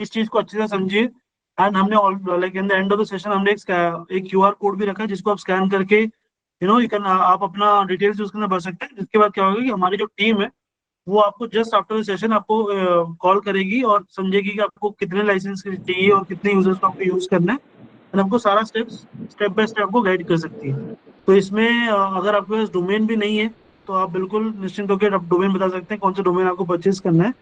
इस चीज को अच्छे से समझिए। एंड हमने like in the end of the session हमने एक क्यूआर कोड भी रखा है जिसको आप स्कैन करके यू कैन आप अपना डिटेल्स उसके अंदर भर सकते हैं। जिसके बाद क्या होगा कि हमारी जो टीम है वो आपको जस्ट आफ्टर द सेशन आपको कॉल करेगी और समझेगी कि आपको कितने लाइसेंस चाहिए और कितने यूजर्स को आपको यूज करना है। और आपको सारा स्टेप बाय स्टेप आपको गाइड कर सकती है। तो इसमें अगर आपके पास डोमेन भी नहीं है तो आप बिल्कुल निश्चिंत होकर आप डोमेन बता सकते हैं कौन सा डोमेन आपको परचेज करना है।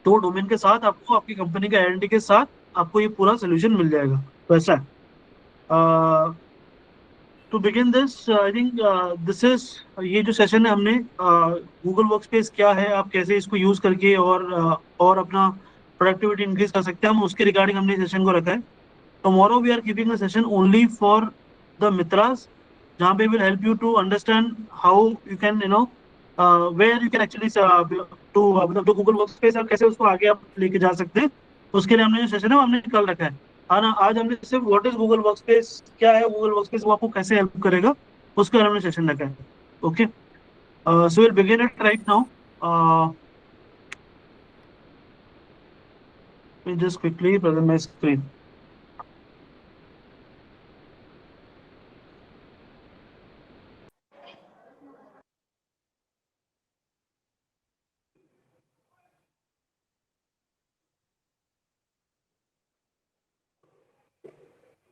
तो डोमेन के साथ आपको आपकी कंपनी का आइडेंटिटी के साथ आपको ये पूरा सोल्यूशन मिल जाएगा। तो ऐसा है। To begin this I think this is ये जो सेशन है हमने गूगल वर्कस्पेस क्या है, आप कैसे इसको यूज करके और अपना प्रोडक्टिविटी इंक्रीज कर सकते हैं, हम उसके रिगार्डिंग हमने सेशन को रखा है। Tomorrow we are keeping a session only for the मित्रास, जहाँ पे will help you to understand how you can where you can actually to मतलब जो गूगल वर्कस्पेस है कैसे उसको आगे आप लेके जा सकते हैं। उसके लिए हमने जो सेशन है वो हमने कल रखा है। हाँ ना, आज हमने सिर्फ व्हाट इज गूगल वर्कस्पेस, क्या है गूगल वर्कस्पेस, वो आपको कैसे हेल्प करेगा उसके बारे में सेशन रखा है। Okay, so will begin it right now. Just quickly present my screen.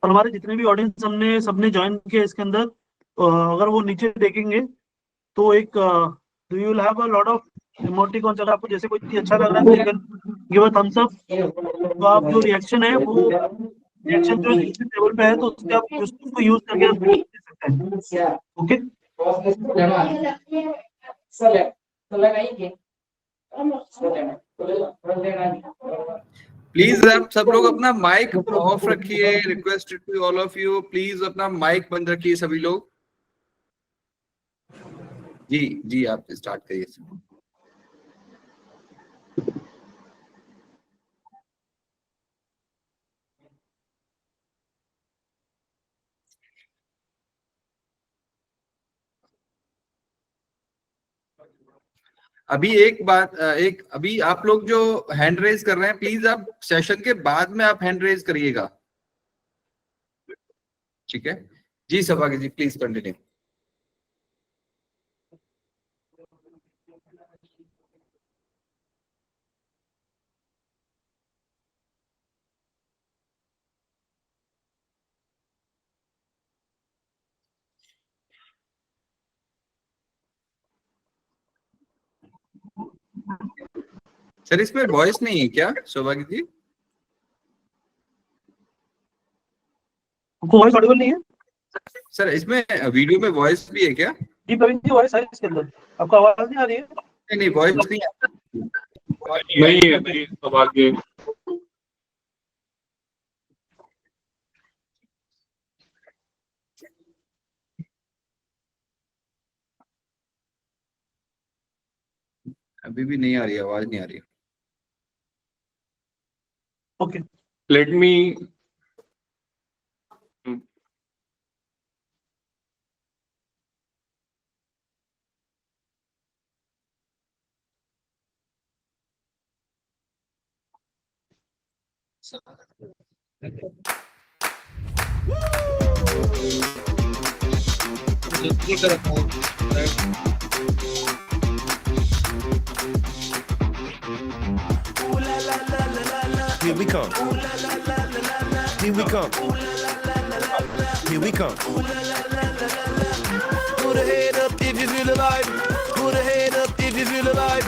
और हमारे जितने भी ऑडियंस हमने सबने ज्वाइन किया इसके अंदर, अगर वो नीचे देखेंगे तो एक do you have a lot of emoticons. अगर आपको जैसे कोई चीज अच्छा लग रहा है तो you can give a thumbs up. तो आप जो रिएक्शन है वो रिएक्शन जो टेबल पे है तो उसके आप उसको यूज करके आप दे सकते हैं। ओके, प्लीज आप सब लोग अपना माइक ऑफ रखिए। Request to all of you, please अपना माइक बंद रखिए सभी लोग। जी जी, आप स्टार्ट करिए। अभी एक बात, एक अभी आप लोग जो हैंड रेज कर रहे हैं, प्लीज आप सेशन के बाद में आप हैंड रेज करिएगा, ठीक है जी। सौभाग्य जी प्लीज कंटिन्यू। सर इसमें वॉइस नहीं है क्या सौभाग्य जी? आपको वॉइस ऑडिबल नहीं है? सर इसमें वीडियो में वॉइस भी है क्या? जी प्रवीण जी, वॉइस है इसके अंदर, आपको आवाज नहीं आ रही है? नहीं वॉइस नहीं है। नहीं है सौभाग्य। अभी भी नहीं आ रही, आवाज नहीं आ रही। Okay, let me Here we come. Here we come. Here we come. Put a hand up if you feel alive. Put a hand up if you feel alive.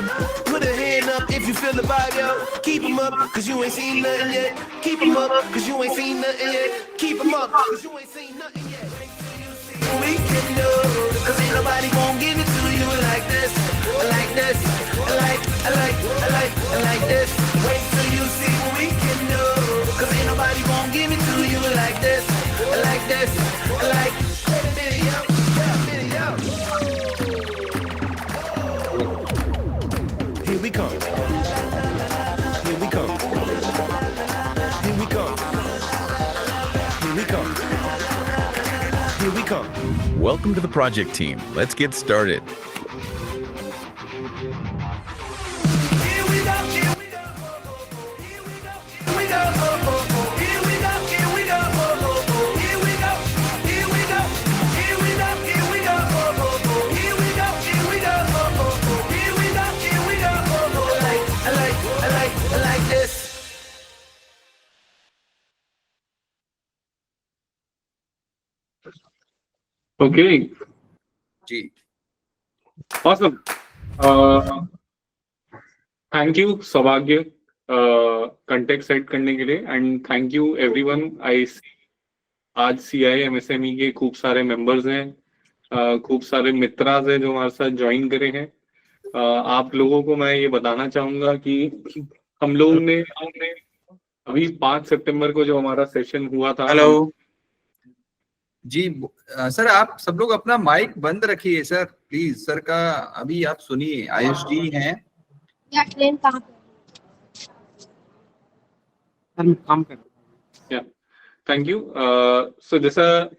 Put a hand up if you feel the vibe, yo. Keep 'em up, cause you ain't seen nothing yet. Keep 'em up, cause you ain't seen nothing yet. Keep 'em up, cause you ain't seen nothing yet. We can do, cause ain't nobody gon' give it to you like this. Like this. Like this. Wait till you see what we can do. Cause ain't nobody gon' give it to you like this. Like this. Like video. Here we come. Here we come. Here we come. Here we come. Here we come. Welcome to the project team. Let's get started. Here we go. Here we go. Here we go. go, oh, oh, oh. Here we go, oh, oh, oh. Here we go, here we go, here we go, oh, oh, oh. Here we go, oh, oh, oh. Here we go, oh, oh, oh. I like this. Okay, जी awesome. Thank you Saubhagya contact set करने के लिए, and thank you everyone. I आज CI MSME के खूब सारे members हैं, खूब सारे मित्राज हैं जो हमारे साथ ज्वाइन करे हैं. आप लोगों को मैं ये बताना चाहूंगा कि हम लोगों ने अभी 5 सितंबर को जो हमारा सेशन हुआ था. हेलो जी सर, आप सब लोग अपना माइक बंद रखिए सर प्लीज. सर का अभी आप सुनिए. आयुष जी हैं. या ट्रेन कहाँ पे? सर काम कर. Thank you. सो जैसा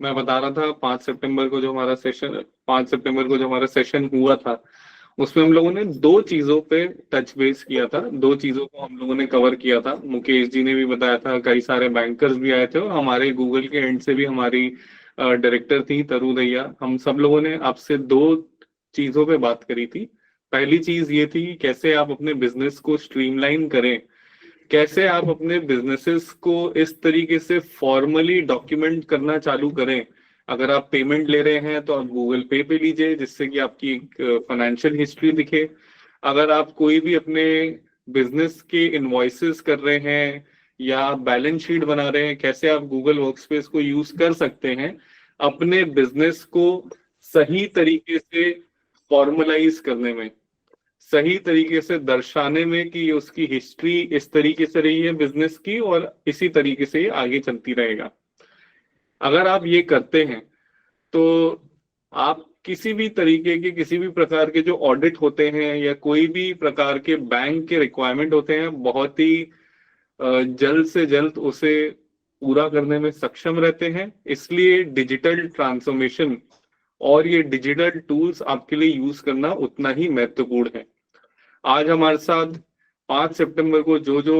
मैं बता रहा था, 5 सितंबर को जो हमारा सेशन हुआ था, उसमें हम लोगों ने 2 चीजों पे टच बेस किया था. 2 चीजों को हम लोगों ने कवर किया था. मुकेश जी ने भी बताया था, कई सारे बैंकर्स भी आए थे, और हमारे गूगल के एंड से भी हमारी डायरेक्टर थी तरु दैया. हम सब लोगों ने आपसे 2 चीजों पे बात करी थी. पहली चीज ये थी कि कैसे आप अपने बिजनेस को स्ट्रीमलाइन करें, कैसे आप अपने बिजनेसेस को इस तरीके से फॉर्मली डॉक्यूमेंट करना चालू करें. अगर आप पेमेंट ले रहे हैं तो आप गूगल पे पे लीजिए, जिससे कि आपकी एक फाइनेंशियल हिस्ट्री दिखे. अगर आप कोई भी अपने बिजनेस के इनवॉइसेस कर रहे हैं या बैलेंस शीट बना रहे हैं, कैसे आप गूगल वर्कस्पेस को यूज कर सकते हैं अपने बिजनेस को सही तरीके से फॉर्मलाइज करने में, सही तरीके से दर्शाने में कि उसकी हिस्ट्री इस तरीके से रही है बिजनेस की, और इसी तरीके से आगे चलती रहेगा. अगर आप ये करते हैं तो आप किसी भी तरीके के, किसी भी प्रकार के जो ऑडिट होते हैं या कोई भी प्रकार के बैंक के रिक्वायरमेंट होते हैं, बहुत ही जल्द से जल्द उसे पूरा करने में सक्षम रहते हैं. इसलिए डिजिटल ट्रांसफॉर्मेशन और ये डिजिटल टूल्स आपके लिए यूज करना उतना ही महत्वपूर्ण है. आज हमारे साथ 5 सितंबर को जो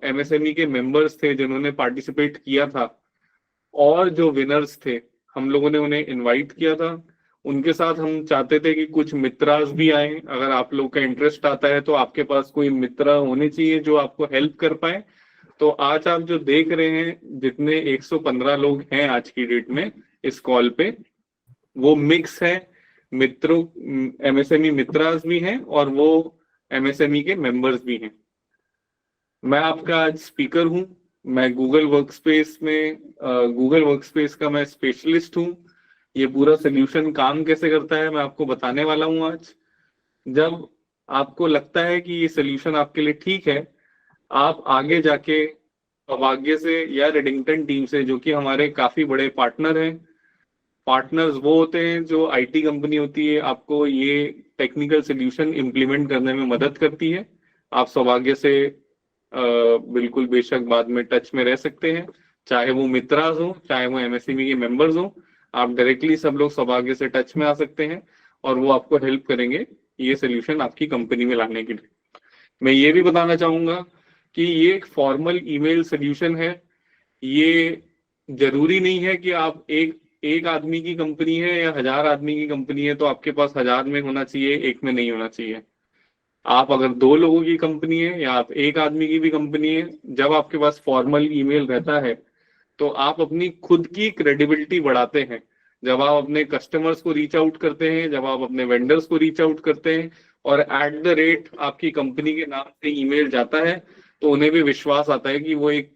MSME के मेंबर्स थे जिन्होंने पार्टिसिपेट किया था, और जो विनर्स थे, हम लोगों ने उन्हें इनवाइट किया था. उनके साथ हम चाहते थे कि कुछ मित्रास भी आए. अगर आप लोग का इंटरेस्ट आता है तो आपके पास कोई मित्र होने चाहिए जो आपको हेल्प कर पाए. तो आज आप जो देख रहे हैं, जितने 115 लोग हैं आज की डेट में इस कॉल पे, वो मिक्स है. मित्रों, MSME मित्रास भी हैं और वो MSME के मेंबर्स भी हैं. मैं आपका आज स्पीकर हूं. मैं गूगल वर्कस्पेस का मैं स्पेशलिस्ट हूं. ये पूरा सोल्यूशन काम कैसे करता है मैं आपको बताने वाला हूं आज. जब आपको लगता है कि ये सोल्यूशन आपके लिए ठीक है, आप आगे जाके सौभाग्य से या रेडिंगटन टीम से, जो कि हमारे काफी बड़े पार्टनर हैं. पार्टनर्स वो होते हैं जो IT कंपनी होती है, आपको ये टेक्निकल सोल्यूशन इम्प्लीमेंट करने में मदद करती है. आप सौभाग्य से बिल्कुल बेशक बाद में टच में रह सकते हैं, चाहे वो मित्रास हो, चाहे वो MSME के मेंबर्स हो. आप डायरेक्टली सब लोग सौभाग्य से टच में आ सकते हैं और वो आपको हेल्प करेंगे ये सोल्यूशन आपकी कंपनी में लाने के लिए. मैं ये भी बताना चाहूंगा कि ये एक फॉर्मल ईमेल सोल्यूशन है. ये जरूरी नहीं है कि आप एक आदमी की कंपनी है या 1000 आदमी की कंपनी है तो आपके पास 1000 में होना चाहिए, 1 में नहीं होना चाहिए. आप अगर 2 लोगों की कंपनी है या आप 1 आदमी की भी कंपनी है, जब आपके पास फॉर्मल ईमेल रहता है तो आप अपनी खुद की क्रेडिबिलिटी बढ़ाते हैं. जब आप अपने कस्टमर्स को रीच आउट करते हैं, जब आप अपने वेंडर्स को रीच आउट करते हैं और @ आपकी कंपनी के नाम से ईमेल जाता है, तो उन्हें भी विश्वास आता है कि वो एक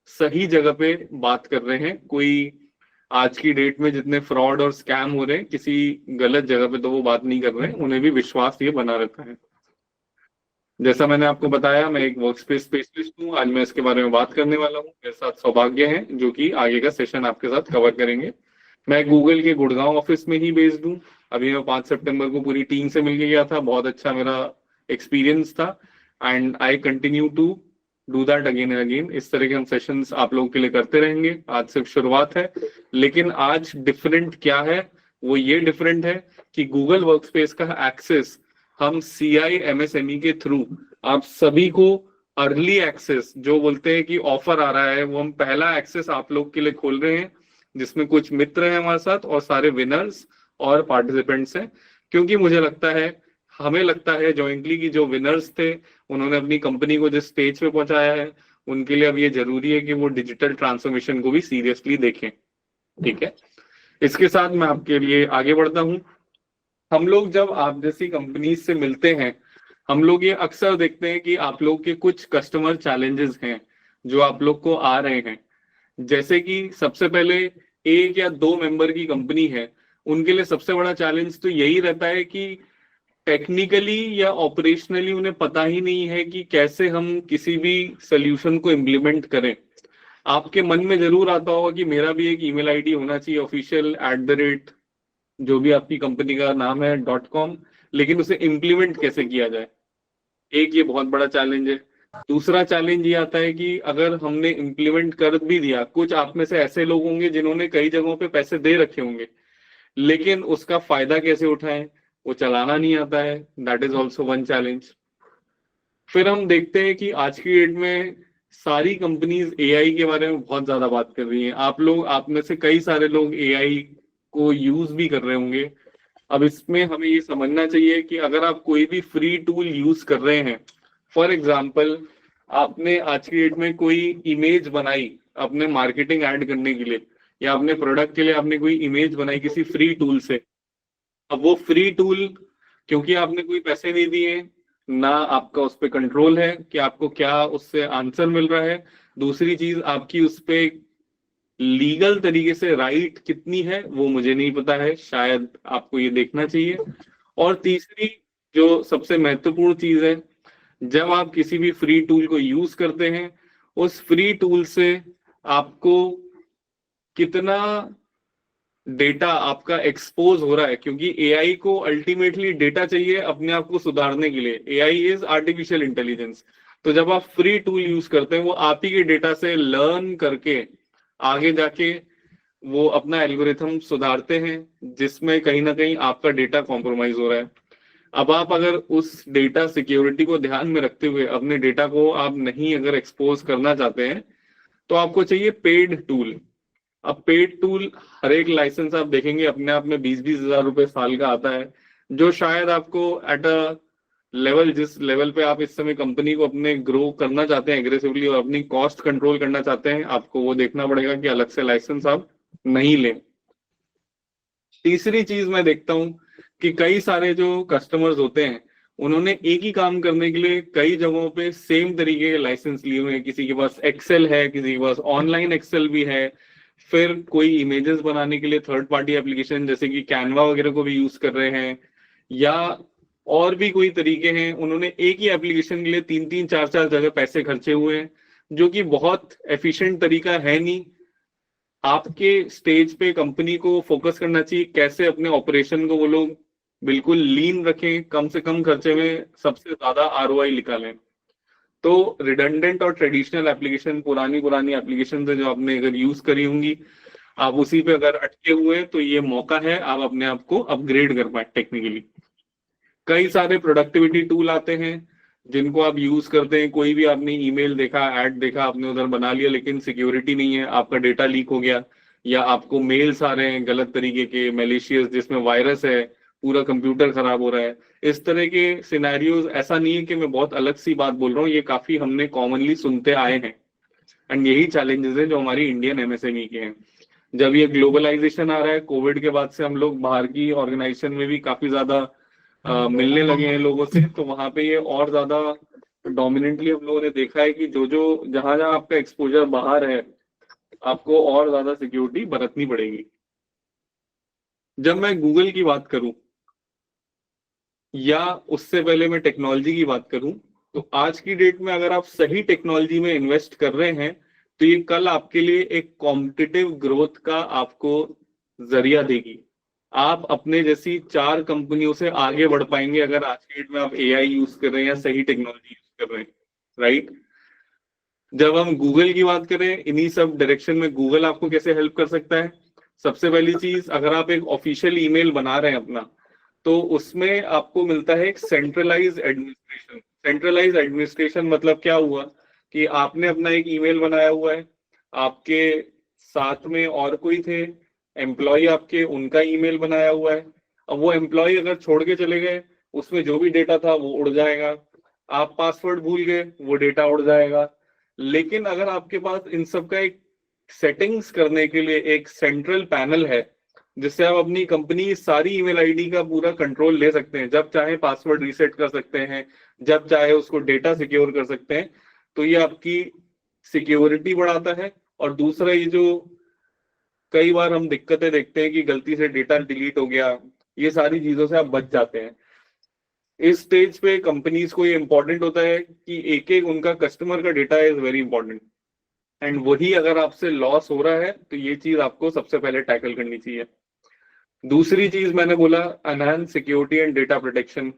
सही जगह पे बात कर रहे हैं. कोई आज की डेट में जितने फ्रॉड और स्कैम हो रहे हैं, किसी गलत जगह पे तो वो बात नहीं कर रहे हैं. उन्हें भी विश्वास ये बना रहता है. जैसा मैंने आपको बताया, मैं एक वर्कस्पेस स्पेशलिस्ट हूँ. आज मैं इसके बारे में बात करने वाला हूँ. मेरे साथ सौभाग्य है जो कि आगे का सेशन आपके साथ कवर करेंगे. मैं गूगल के गुड़गांव ऑफिस में ही बेस्ड हूँ. अभी मैं 5 सितंबर को पूरी टीम से मिलके गया था. बहुत अच्छा मेरा एक्सपीरियंस था and I continue to do that again and again. इस तरह के हम सेशंस आप लोगों के लिए करते रहेंगे. आज सिर्फ शुरुआत है, लेकिन आज डिफरेंट क्या है, वो ये डिफरेंट है कि गूगल वर्कस्पेस का एक्सेस हम CI MSME के थ्रू आप सभी को अर्ली एक्सेस जो बोलते हैं कि ऑफर आ रहा है, वो हम पहला एक्सेस आप लोग के लिए खोल रहे हैं, जिसमें कुछ मित्र हैं हमारे साथ और सारे विनर्स और पार्टिसिपेंट्स हैं। क्योंकि मुझे लगता है, हमें लगता है जॉइंटली कि जो विनर्स थे उन्होंने अपनी कंपनी को जिस स्टेज पे पहुंचाया है, उनके लिए अब ये जरूरी है कि वो डिजिटल ट्रांसफॉर्मेशन को भी सीरियसली देखें। ठीक है, इसके साथ मैं आपके लिए आगे बढ़ता हूं। हम लोग जब आप जैसी कंपनी से मिलते हैं, हम लोग ये अक्सर देखते हैं कि आप लोग के कुछ कस्टमर चैलेंजेस हैं जो आप लोग को आ रहे हैं। जैसे कि सबसे पहले 1 या 2 मेंबर की कंपनी है, उनके लिए सबसे बड़ा चैलेंज तो यही रहता है कि टेक्निकली या ऑपरेशनली उन्हें पता ही नहीं है कि कैसे हम किसी भी सोल्यूशन को इम्प्लीमेंट करें। आपके मन में जरूर आता होगा कि मेरा भी एक ईमेल आईडी होना चाहिए ऑफिशियल @ जो भी आपकी कंपनी का नाम है .com, लेकिन उसे इम्प्लीमेंट कैसे किया जाए, एक ये बहुत बड़ा चैलेंज है। दूसरा चैलेंज ये आता है कि अगर हमने इम्प्लीमेंट कर भी दिया, कुछ आप में से ऐसे लोग होंगे जिन्होंने कई जगहों पे पैसे दे रखे होंगे, लेकिन उसका फायदा कैसे उठाएं वो चलाना नहीं आता है। That is also one challenge. फिर हम देखते हैं कि आज की डेट में सारी कंपनीज एआई के बारे में बहुत ज्यादा बात कर रही हैं। आप में से कई सारे लोग एआई को यूज भी कर रहे होंगे। अब इसमें हमें ये समझना चाहिए कि अगर आप कोई भी फ्री टूल यूज कर रहे हैं, फॉर एग्जाम्पल आपने आज की डेट में कोई इमेज बनाई अपने मार्केटिंग ऐड करने के लिए, या अपने प्रोडक्ट के लिए आपने कोई इमेज बनाई किसी फ्री टूल से, अब वो फ्री टूल क्योंकि आपने कोई पैसे नहीं दिए, ना आपका उस पर कंट्रोल है कि आपको क्या उससे आंसर मिल रहा है। दूसरी चीज, आपकी उस पर लीगल तरीके से राइट कितनी है वो मुझे नहीं पता है, शायद आपको ये देखना चाहिए। और तीसरी जो सबसे महत्वपूर्ण चीज है, जब आप किसी भी फ्री टूल को यूज करते हैं, उस फ्री टूल से आपको कितना डेटा आपका एक्सपोज हो रहा है, क्योंकि एआई को अल्टीमेटली डेटा चाहिए अपने आप को सुधारने के लिए। AI is artificial intelligence. तो जब आप फ्री टूल यूज करते हैं, वो आप ही के डेटा से लर्न करके आगे जाके वो अपना एल्गोरिथम सुधारते हैं, जिसमें कहीं ना कहीं आपका डेटा कॉम्प्रोमाइज हो रहा है। अब आप अगर उस डेटा सिक्योरिटी को ध्यान में रखते हुए अपने डेटा को आप नहीं अगर एक्सपोज करना चाहते हैं, तो आपको चाहिए पेड टूल। अब पेड टूल हर एक लाइसेंस आप देखेंगे अपने आप में 20-20 हजार रुपए साल का आता है, जो शायद आपको एट अ लेवल, जिस लेवल पे आप इस समय कंपनी को अपने ग्रो करना चाहते हैं एग्रेसिवली और अपनी कॉस्ट कंट्रोल करना चाहते हैं, आपको वो देखना पड़ेगा कि अलग से लाइसेंस आप नहीं लें। तीसरी चीज मैं देखता हूं कि कई सारे जो कस्टमर्स होते हैं, उन्होंने एक ही काम करने के लिए कई जगहों पे सेम तरीके के लाइसेंस लिए हुए हैं। किसी के पास एक्सेल है, किसी के पास ऑनलाइन एक्सेल भी है, फिर कोई इमेजेस बनाने के लिए थर्ड पार्टी एप्लीकेशन जैसे कि कैनवा वगैरह को भी यूज कर रहे हैं, या और भी कोई तरीके हैं। उन्होंने एक ही एप्लीकेशन के लिए 3-3, 4-4 जगह पैसे खर्चे हुए हैं, जो कि बहुत एफिशिएंट तरीका है नहीं। आपके स्टेज पे कंपनी को फोकस करना चाहिए कैसे अपने ऑपरेशन को वो लोग बिल्कुल लीन रखें, कम से कम खर्चे में सबसे ज्यादा आरओआई निकालें। तो रिडंडेंट और ट्रेडिशनल एप्लीकेशन, पुरानी एप्लीकेशन जो आपने अगर यूज करी होंगी, आप उसी पे अगर अटके हुए हैं, तो ये मौका है आप अपने आप को अपग्रेड कर पाए टेक्निकली। कई सारे प्रोडक्टिविटी टूल आते हैं जिनको आप यूज करते हैं। कोई भी आपने ईमेल देखा, ऐड देखा, आपने उधर बना लिया, लेकिन सिक्योरिटी नहीं है, आपका डेटा लीक हो गया, या आपको मेल्स आ रहे हैं गलत तरीके के मैलिशियस जिसमें वायरस है, पूरा कंप्यूटर खराब हो रहा है। इस तरह के सिनेरियोज, ऐसा नहीं है कि मैं बहुत अलग सी बात बोल रहा हूँ, ये काफी हमने कॉमनली सुनते आए हैं। एंड यही चैलेंजेस हैं जो हमारी इंडियन एमएसएमई के हैं। जब ये ग्लोबलाइजेशन आ रहा है, कोविड के बाद से हम लोग बाहर की ऑर्गेनाइजेशन में भी काफी ज्यादा मिलने लगे हैं लोगों से, तो वहां पे ये और ज्यादा डोमिनेंटली हम लोगों ने देखा है कि जहां जहां आपका एक्सपोजर बाहर है, आपको और ज्यादा सिक्योरिटी बरतनी पड़ेगी। जब मैं गूगल की बात करूं या उससे पहले मैं टेक्नोलॉजी की बात करूं, तो आज की डेट में अगर आप सही टेक्नोलॉजी में इन्वेस्ट कर रहे हैं, तो ये कल आपके लिए एक कॉम्पिटिटिव ग्रोथ का आपको जरिया देगी। आप अपने जैसी 4 कंपनियों से आगे बढ़ पाएंगे अगर आज की डेट में आप एआई यूज कर रहे हैं या सही टेक्नोलॉजी यूज कर रहे हैं, राइट। जब हम गूगल की बात करें, इन्हीं सब डायरेक्शन में गूगल आपको कैसे हेल्प कर सकता है। सबसे पहली चीज, अगर आप एक ऑफिशियल ईमेल बना रहे हैं अपना, तो उसमें आपको मिलता है एक सेंट्रलाइज एडमिनिस्ट्रेशन। सेंट्रलाइज एडमिनिस्ट्रेशन मतलब क्या हुआ कि आपने अपना एक ईमेल बनाया हुआ है, आपके साथ में और कोई थे एम्प्लॉय आपके, उनका ईमेल बनाया हुआ है। अब वो एम्प्लॉय अगर छोड़ के चले गए, उसमें जो भी डेटा था वो उड़ जाएगा। आप पासवर्ड भूल गए, वो डेटा उड़ जाएगा। लेकिन अगर आपके पास इन सब का एक सेटिंग्स करने के लिए एक सेंट्रल पैनल है, जिससे आप अपनी कंपनी की सारी ईमेल आईडी का पूरा कंट्रोल ले सकते हैं, जब चाहे पासवर्ड रीसेट कर सकते हैं, जब चाहे उसको डेटा सिक्योर कर सकते हैं, तो ये आपकी सिक्योरिटी बढ़ाता है। और दूसरा, ये जो कई बार हम दिक्कतें देखते हैं कि गलती से डेटा डिलीट हो गया, ये सारी चीजों से आप बच जाते हैं। इस स्टेज पे कंपनीज को ये इंपॉर्टेंट होता है कि एक एक उनका कस्टमर का data is very important, and वही अगर आपसे लॉस हो रहा है तो ये चीज आपको सबसे पहले टैकल करनी चाहिए। दूसरी चीज मैंने बोला enhance security and data protection.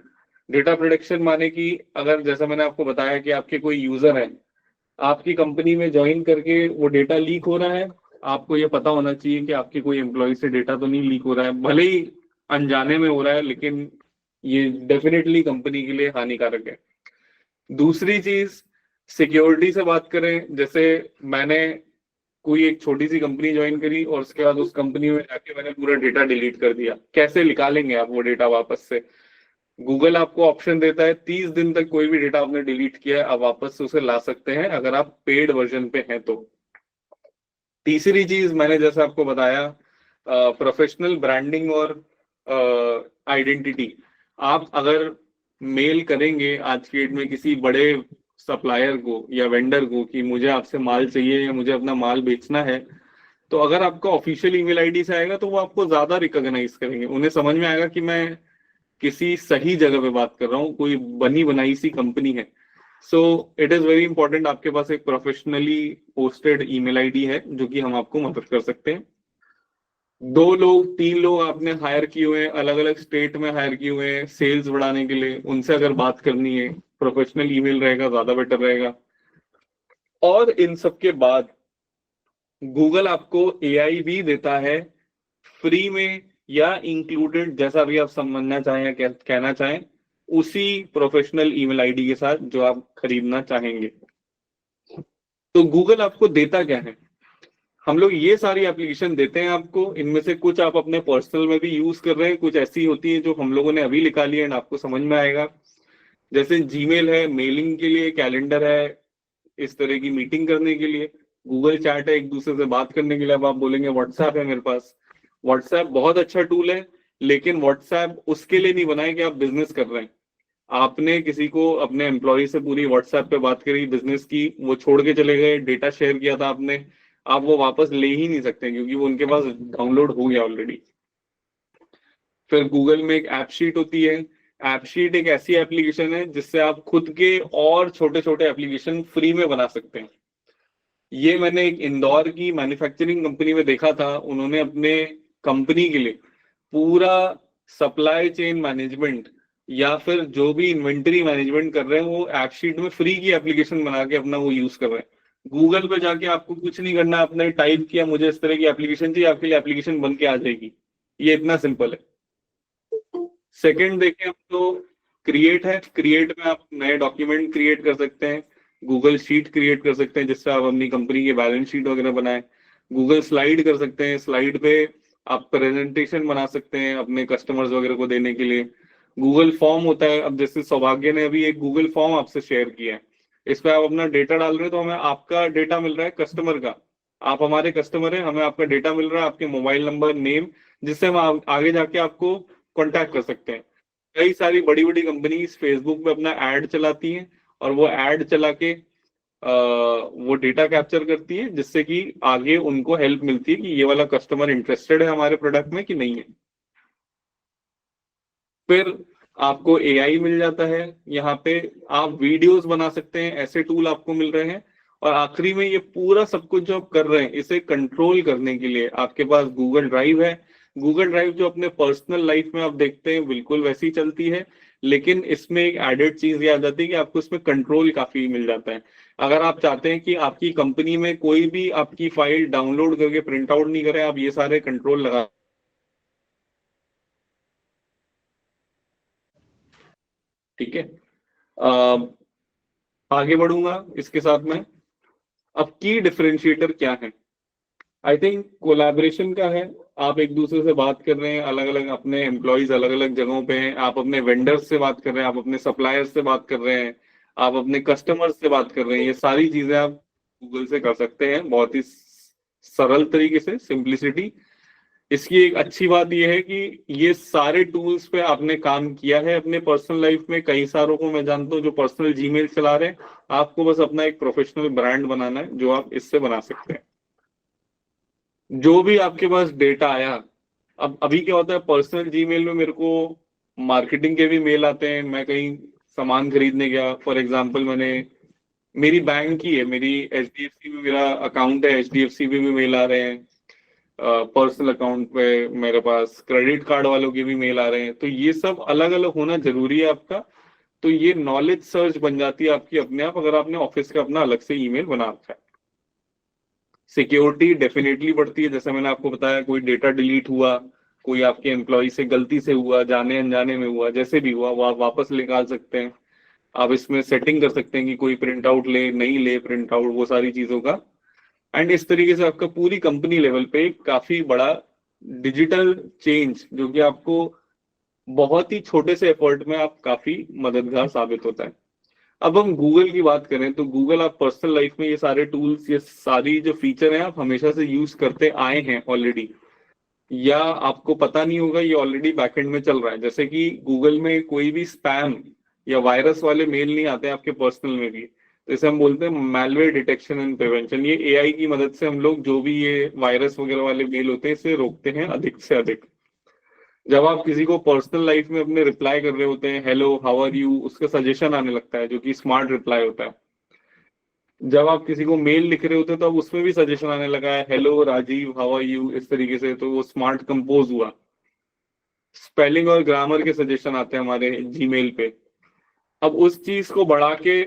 Data protection माने कि अगर जैसा मैंने आपको बताया कि आपके कोई यूजर है, आपकी कंपनी में ज्वाइन करके वो डेटा लीक हो रहा है, आपको ये पता होना चाहिए कि आपके कोई एम्प्लॉय से डेटा तो नहीं लीक हो रहा है। भले ही अनजाने में हो रहा है, लेकिन ये डेफिनेटली कंपनी के लिए हानिकारक है। दूसरी चीज, सिक्योरिटी से बात करें, जैसे मैंने कोई एक छोटी सी कंपनी ज्वाइन करी और उसके बाद उस कंपनी में जाके मैंने पूरा डेटा डिलीट कर दिया, कैसे निकालेंगे आप वो डेटा वापस से? गूगल आपको ऑप्शन देता है 30 दिन तक कोई भी डेटा आपने डिलीट किया है आप वापस से उसे ला सकते हैं, अगर आप पेड वर्जन पे हैं तो। तीसरी चीज मैंने जैसे आपको बताया, प्रोफेशनल ब्रांडिंग और आइडेंटिटी। आप अगर मेल करेंगे आज की डेट में किसी बड़े सप्लायर को या वेंडर को कि मुझे आपसे माल चाहिए या मुझे अपना माल बेचना है, तो अगर आपका ऑफिशियल ईमेल आईडी से आएगा तो वो आपको ज्यादा रिकॉग्नाइज करेंगे, उन्हें समझ में आएगा कि मैं किसी सही जगह पे बात कर रहा हूँ, कोई बनी बनाई सी कंपनी है। So it is very important आपके पास एक प्रोफेशनली पोस्टेड ईमेल आईडी है, जो कि हम आपको मदद कर सकते हैं। 2 लोग 3 लोग आपने हायर किए हुए हैं, अलग अलग स्टेट में हायर किए हुए हैं सेल्स बढ़ाने के लिए, उनसे अगर बात करनी है प्रोफेशनल ईमेल रहेगा, ज्यादा बेटर रहेगा। और इन सब के बाद गूगल आपको एआई भी देता है फ्री में या इंक्लूडेड, जैसा भी आप समझना चाहें या कहना चाहें, उसी प्रोफेशनल ईमेल आईडी के साथ जो आप खरीदना चाहेंगे। तो गूगल आपको देता क्या है? हम लोग ये सारी एप्लीकेशन देते हैं आपको, इनमें से कुछ आप अपने पर्सनल में भी यूज कर रहे हैं, कुछ ऐसी होती है जो हम लोगों ने अभी निकाली है एंड आपको समझ में आएगा। जैसे जीमेल है मेलिंग के लिए, कैलेंडर है इस तरह की मीटिंग करने के लिए, गूगल चैट है एक दूसरे से बात करने के लिए। अब आप बोलेंगे व्हाट्सएप है मेरे पास, व्हाट्सएप बहुत अच्छा टूल है, लेकिन व्हाट्सएप उसके लिए नहीं बना है कि आप बिजनेस कर रहे हैं। आपने किसी को अपने एम्प्लॉय से पूरी व्हाट्सएप पे बात करी बिजनेस की, वो छोड़ के चले गए, डेटा शेयर किया था आपने, आप वो वापस ले ही नहीं सकते क्योंकि वो उनके पास डाउनलोड हो गया ऑलरेडी। फिर गूगल में एक ऐप शीट होती है। ऐप शीट एक ऐसी एप्लीकेशन है जिससे आप खुद के और छोटे छोटे एप्लीकेशन फ्री में बना सकते हैं। ये मैंने एक इंदौर की मैन्युफैक्चरिंग कंपनी में देखा था, उन्होंने अपने कंपनी के लिए पूरा सप्लाई चेन मैनेजमेंट या फिर जो भी इन्वेंटरी मैनेजमेंट कर रहे हैं वो ऐप शीट में फ्री की एप्लीकेशन बना के अपना वो यूज कर रहे हैं। गूगल पे जाके आपको कुछ नहीं करना, आपने टाइप किया मुझे इस तरह की एप्लीकेशन चाहिए, आपके लिए एप्लीकेशन बन के आ जाएगी। ये इतना सिंपल है। सेकंड देखें हम तो क्रिएट है। क्रिएट में आप नए डॉक्यूमेंट क्रिएट कर सकते हैं, गूगल शीट क्रिएट कर सकते हैं जिससे आप अपनी कंपनी की बैलेंस शीट वगैरह बनाएं। गूगल स्लाइड कर सकते हैं, स्लाइड पे आप प्रेजेंटेशन बना सकते हैं अपने कस्टमर्स वगैरह को देने के लिए। गूगल फॉर्म होता है, अब जैसे सौभाग्य ने अभी एक गूगल फॉर्म आपसे शेयर किया है, इस पे आप अपना डेटा डाल रहे हैं तो हमें आपका डेटा मिल रहा है कस्टमर का, आप हमारे कस्टमर हैं, हमें आपका डेटा मिल रहा है, आपके मोबाइल नंबर, नेम, जिससे हम आगे जाके आपको कांटेक्ट कर सकते हैं। कई सारी बड़ी बड़ी कंपनीज फेसबुक पे अपना एड चलाती हैं और वो एड चला के वो डेटा कैप्चर करती है, जिससे कि आगे उनको हेल्प मिलती है कि ये वाला कस्टमर इंटरेस्टेड है हमारे प्रोडक्ट में कि नहीं है। फिर आपको एआई मिल जाता है, यहाँ पे आप वीडियोस बना सकते हैं, ऐसे टूल आपको मिल रहे हैं। और आखिरी में ये पूरा सब कुछ जो आप कर रहे हैं इसे कंट्रोल करने के लिए आपके पास गूगल ड्राइव है। गूगल ड्राइव जो अपने पर्सनल लाइफ में आप देखते हैं बिल्कुल वैसी चलती है, लेकिन इसमें एक एडेड चीज ये आ जाती है कि आपको इसमें कंट्रोल काफी मिल जाता है। अगर आप चाहते हैं कि आपकी कंपनी में कोई भी आपकी फाइल डाउनलोड करके प्रिंट आउट नहीं करे, आप ये सारे कंट्रोल लगा, ठीक है। आगे बढ़ूंगा इसके साथ में। अब की डिफरेंशिएटर क्या है? आई थिंक कोलैबोरेशन का है। आप एक दूसरे से बात कर रहे हैं, अलग अलग अपने एम्प्लॉयज अलग अलग जगहों पे हैं, आप अपने वेंडर्स से बात कर रहे हैं, आप अपने सप्लायर्स से बात कर रहे हैं, आप अपने कस्टमर्स से बात कर रहे हैं। ये सारी चीजें आप गूगल से कर सकते हैं बहुत ही सरल तरीके से, सिंप्लिसिटी। इसकी एक अच्छी बात यह है कि ये सारे टूल्स पे आपने काम किया है अपने पर्सनल लाइफ में। कई सारों को मैं जानता हूँ जो पर्सनल जीमेल चला रहे हैं। आपको बस अपना एक प्रोफेशनल ब्रांड बनाना है जो आप इससे बना सकते हैं। जो भी आपके पास डेटा आया, अब अभी क्या होता है, पर्सनल जीमेल में मेरे को मार्केटिंग के भी मेल आते हैं। मैं कहीं सामान खरीदने गया, फॉर एग्जांपल मैंने, मेरी बैंक की है, मेरी HDFC में मेरा अकाउंट है, HDFC में भी मेल आ रहे हैं। पर्सनल अकाउंट पे मेरे पास क्रेडिट कार्ड वालों के भी मेल आ रहे हैं। तो ये सब अलग अलग होना जरूरी है आपका। तो ये नॉलेज सर्च बन जाती है आपकी अपने आप, अगर आपने ऑफिस का अपना अलग से ईमेल बना रखा है। सिक्योरिटी डेफिनेटली बढ़ती है। जैसे मैंने आपको बताया, कोई डेटा डिलीट हुआ, कोई आपके एम्प्लॉय से गलती से हुआ, जाने अनजाने में हुआ, जैसे भी हुआ, वो आप वापस निकाल सकते हैं। आप इसमें सेटिंग कर सकते हैं कि कोई प्रिंट आउट ले, नहीं ले प्रिंट आउट, वो सारी चीजों का। एंड इस तरीके से आपका पूरी कंपनी लेवल पे काफी बड़ा डिजिटल चेंज, जो कि आपको बहुत ही छोटे से एफर्ट में आप काफी मददगार साबित होता है। अब हम गूगल की बात करें तो गूगल, आप पर्सनल लाइफ में ये सारे टूल्स, ये सारी जो फीचर हैं, आप हमेशा से यूज करते आए हैं ऑलरेडी, या आपको पता नहीं होगा, ये ऑलरेडी बैकएंड में चल रहा है। जैसे कि गूगल में कोई भी स्पैम या वायरस वाले मेल नहीं आते आपके पर्सनल में भी। तो इसे हम बोलते हैं मैलवेयर डिटेक्शन एंड प्रिवेंशन। ये AI की मदद से हम लोग जो भी ये वायरस वगैरह वाले मेल होते हैं, इसे रोकते हैं अधिक से अधिक। जब आप किसी को पर्सनल लाइफ में अपने रिप्लाई कर रहे होते हैं, हेलो हाउ आर यू, उसका सजेशन आने लगता है, जो कि स्मार्ट रिप्लाई होता है। जब आप किसी को मेल लिख रहे होते हैं तो अब उसमें भी सजेशन आने लगा है, hello Rajiv how are you, इस तरीके से। तो वो स्मार्ट कंपोज हुआ। स्पेलिंग और ग्रामर के सजेशन आते हैं हमारे जीमेल पे। अब उस चीज को बढ़ा के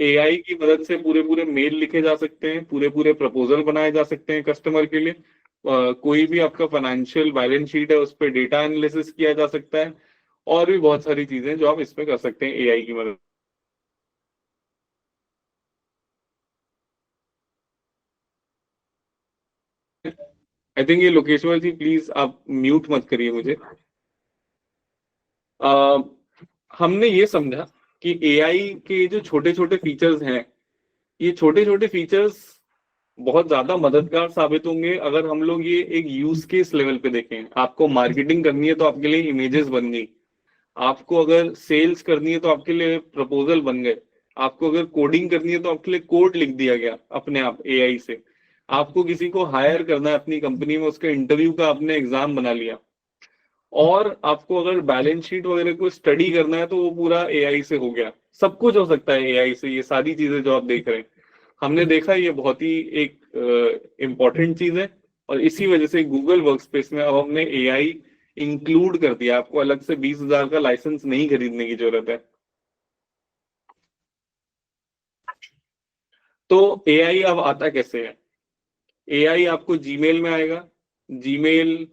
AI की मदद से पूरे पूरे मेल लिखे जा सकते हैं, पूरे पूरे प्रपोजल बनाए जा सकते हैं कस्टमर के लिए। कोई भी आपका फाइनेंशियल बैलेंस शीट है, उस पर डेटा एनालिसिस किया जा सकता है, और भी बहुत सारी चीजें जो आप इसमें कर सकते हैं AI की मदद। आई थिंक ये लोकेश्वर जी, प्लीज आप म्यूट मत करिए मुझे। हमने ये समझा कि AI के जो छोटे छोटे फीचर्स हैं, ये छोटे छोटे फीचर्स बहुत ज्यादा मददगार साबित होंगे अगर हम लोग ये एक यूज केस लेवल पे देखें। आपको मार्केटिंग करनी है तो आपके लिए इमेजेस बन गई, आपको अगर सेल्स करनी है तो आपके लिए प्रपोजल बन गए, आपको अगर कोडिंग करनी है तो आपके लिए कोड लिख दिया गया अपने आप AI से, आपको किसी को हायर करना है अपनी कंपनी में, उसके इंटरव्यू का आपने एग्जाम बना लिया, और आपको अगर बैलेंस शीट वगैरह को स्टडी करना है तो वो पूरा AI से हो गया। सब कुछ हो सकता है AI से। ये सारी चीजें जो आप देख रहे हैं, हमने देखा ये बहुत ही एक इम्पॉर्टेंट चीज है, और इसी वजह से गूगल वर्कस्पेस में अब हमने AI इंक्लूड कर दिया। आपको अलग से 20,000 का लाइसेंस नहीं खरीदने की जरूरत है। तो AI अब आता कैसे है? AI आपको जीमेल में आएगा। जीमेल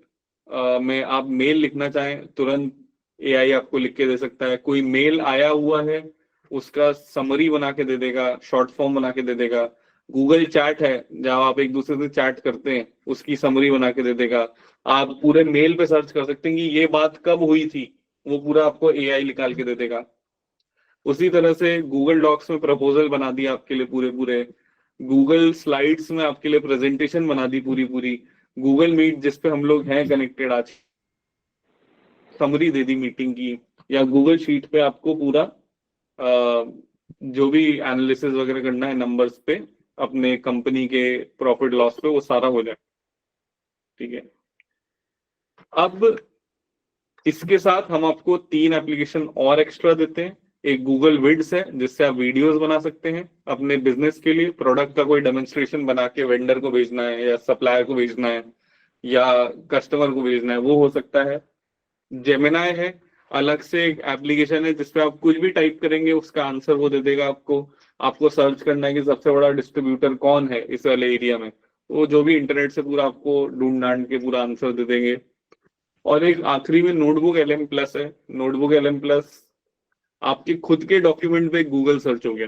में आप मेल लिखना चाहें, तुरंत AI आपको लिख के दे सकता है। कोई मेल आया हुआ है, उसका समरी बना के दे देगा, शॉर्ट फॉर्म बना के दे देगा। गूगल चैट है, जहां आप एक दूसरे से चैट करते हैं, उसकी समरी बना के दे देगा। आप पूरे मेल पे सर्च कर सकते हैं कि ये बात कब हुई थी, वो पूरा आपको AI निकाल के दे देगा। उसी तरह से गूगल डॉक्स में प्रपोजल बना दिया आपके लिए पूरे पूरे। गूगल स्लाइड्स में आपके लिए प्रेजेंटेशन बना दी पूरी पूरी। गूगल मीट जिस पे हम लोग हैं कनेक्टेड, आज समरी दे दी मीटिंग की। या गूगल शीट पे आपको पूरा जो भी एनालिसिस वगैरह करना है नंबर्स पे, अपने कंपनी के प्रॉफिट लॉस पे, वो सारा हो जाए। ठीक है। अब इसके साथ हम आपको 3 एप्लीकेशन और एक्स्ट्रा देते हैं। एक गूगल विड्स है, जिससे आप वीडियोस बना सकते हैं अपने बिजनेस के लिए। प्रोडक्ट का कोई डेमोन्स्ट्रेशन बना के वेंडर को भेजना है, या सप्लायर को भेजना है, या कस्टमर को भेजना है, वो हो सकता है। जेमिनाई है, अलग से एक एप्लीकेशन है जिसपे आप कुछ भी टाइप करेंगे उसका आंसर वो दे देगा आपको। आपको सर्च करना है कि सबसे बड़ा डिस्ट्रीब्यूटर कौन है इस वाले एरिया में, वो जो भी इंटरनेट से पूरा आपको ढूंढ ढांड के पूरा आंसर दे देंगे। और एक आखिरी में नोटबुक LM+ है। नोटबुक LM+ आपके खुद के डॉक्यूमेंट पे गूगल सर्च हो गया,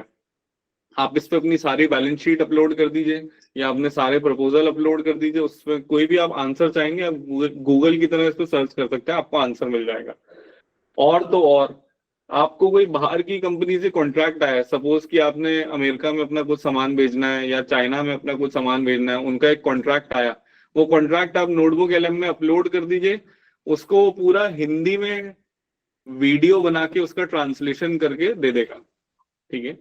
आप इस पे अपनी सारी बैलेंस शीट अपलोड कर दीजिए या अपने सारे प्रपोजल अपलोड कर दीजिए, उसमें कोई भी आप आंसर चाहेंगे आप गूगल की तरह इसको सर्च कर सकते हैं, आपको आंसर मिल जाएगा। और तो और आपको कोई बाहर की कंपनी से कॉन्ट्रैक्ट आया है, सपोज कि आपने अमेरिका में अपना कुछ सामान भेजना है या चाइना में अपना कुछ सामान भेजना है, उनका एक कॉन्ट्रैक्ट आया, वो कॉन्ट्रैक्ट आप नोटबुक एलएम में अपलोड कर दीजिए, उसको पूरा हिंदी में वीडियो बना के उसका ट्रांसलेशन करके दे देगा। ठीक है,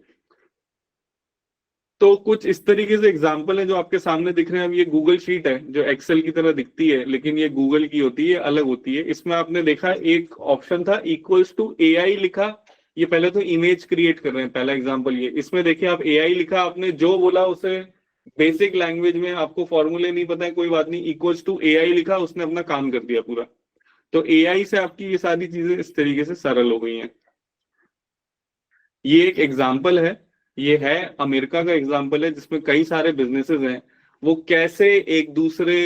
तो कुछ इस तरीके से एग्जाम्पल है जो आपके सामने दिख रहे हैं। अब ये गूगल शीट है जो एक्सेल की तरह दिखती है, लेकिन ये गूगल की होती है, अलग होती है। इसमें आपने देखा एक ऑप्शन था इक्वल्स टू एआई लिखा, ये पहले तो इमेज क्रिएट कर रहे हैं, पहला एग्जाम्पल ये। इसमें देखिए आप एआई लिखा, आपने जो बोला उसे बेसिक लैंग्वेज में, आपको फॉर्मूले नहीं पता है कोई बात नहीं, इक्वल्स टू एआई लिखा, उसने अपना काम कर दिया पूरा। तो एआई से आपकी ये सारी चीजें इस तरीके से सरल हो गई हैं। ये एक एग्जाम्पल है, ये है अमेरिका का एग्जाम्पल है जिसमें कई सारे बिजनेसेस हैं, वो कैसे एक दूसरे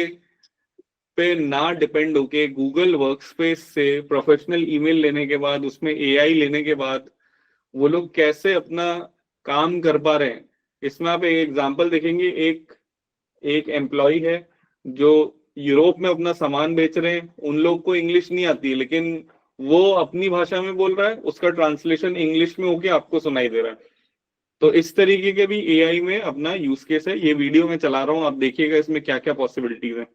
पे ना डिपेंड होके गूगल वर्कस्पेस से प्रोफेशनल ईमेल लेने के बाद, उसमें एआई लेने के बाद वो लोग कैसे अपना काम कर पा रहे हैं। इसमें आप एक एग्जाम्पल देखेंगे, एक एम्प्लॉय है जो यूरोप में अपना सामान बेच रहे हैं, उन लोग को इंग्लिश नहीं आती लेकिन वो अपनी भाषा में बोल रहा है, उसका ट्रांसलेशन इंग्लिश में होके आपको सुनाई दे रहा है। तो इस तरीके के भी एआई में अपना यूज केस है। ये वीडियो मैं चला रहा हूं, आप देखिएगा इसमें क्या क्या पॉसिबिलिटीज हैं।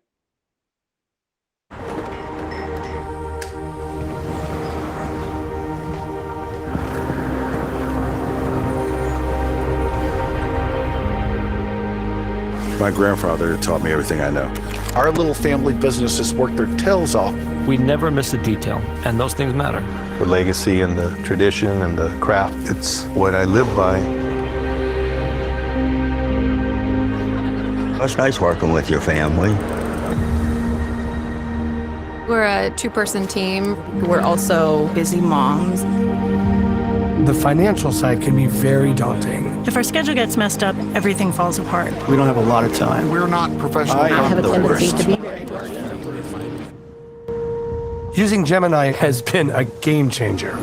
My grandfather taught me everything I know. Our little family businesses work their tails off. We never miss a detail, and those things matter. The legacy and the tradition and the craft, it's what I live by. It's nice working with your family. We're a two-person team. We're also busy moms. The financial side can be very daunting. If our schedule gets messed up, everything falls apart. We don't have a lot of time. We're not professional. I have a tendency to be. Using Gemini has been a game changer.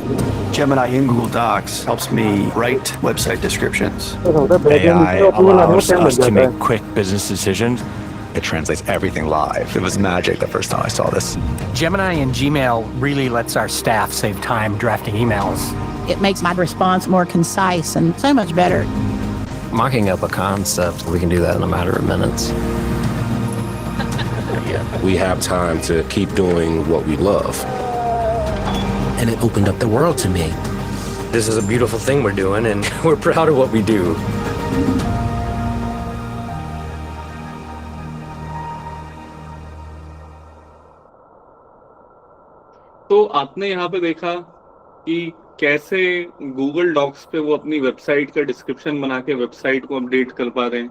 Gemini in Google Docs helps me write website descriptions. AI allows us to make quick business decisions. It translates everything live. It was magic the first time I saw this. Gemini and Gmail really lets our staff save time drafting emails. It makes my response more concise and so much better. Mocking up a concept, we can do that in a matter of minutes. We have time to keep doing what we love. And it opened up the world to me. This is a beautiful thing we're doing, and we're proud of what we do. तो आपने यहाँ पे देखा कि कैसे Google docs पे वो अपनी वेबसाइट का डिस्क्रिप्शन बना के वेबसाइट को अपडेट कर पा रहे हैं,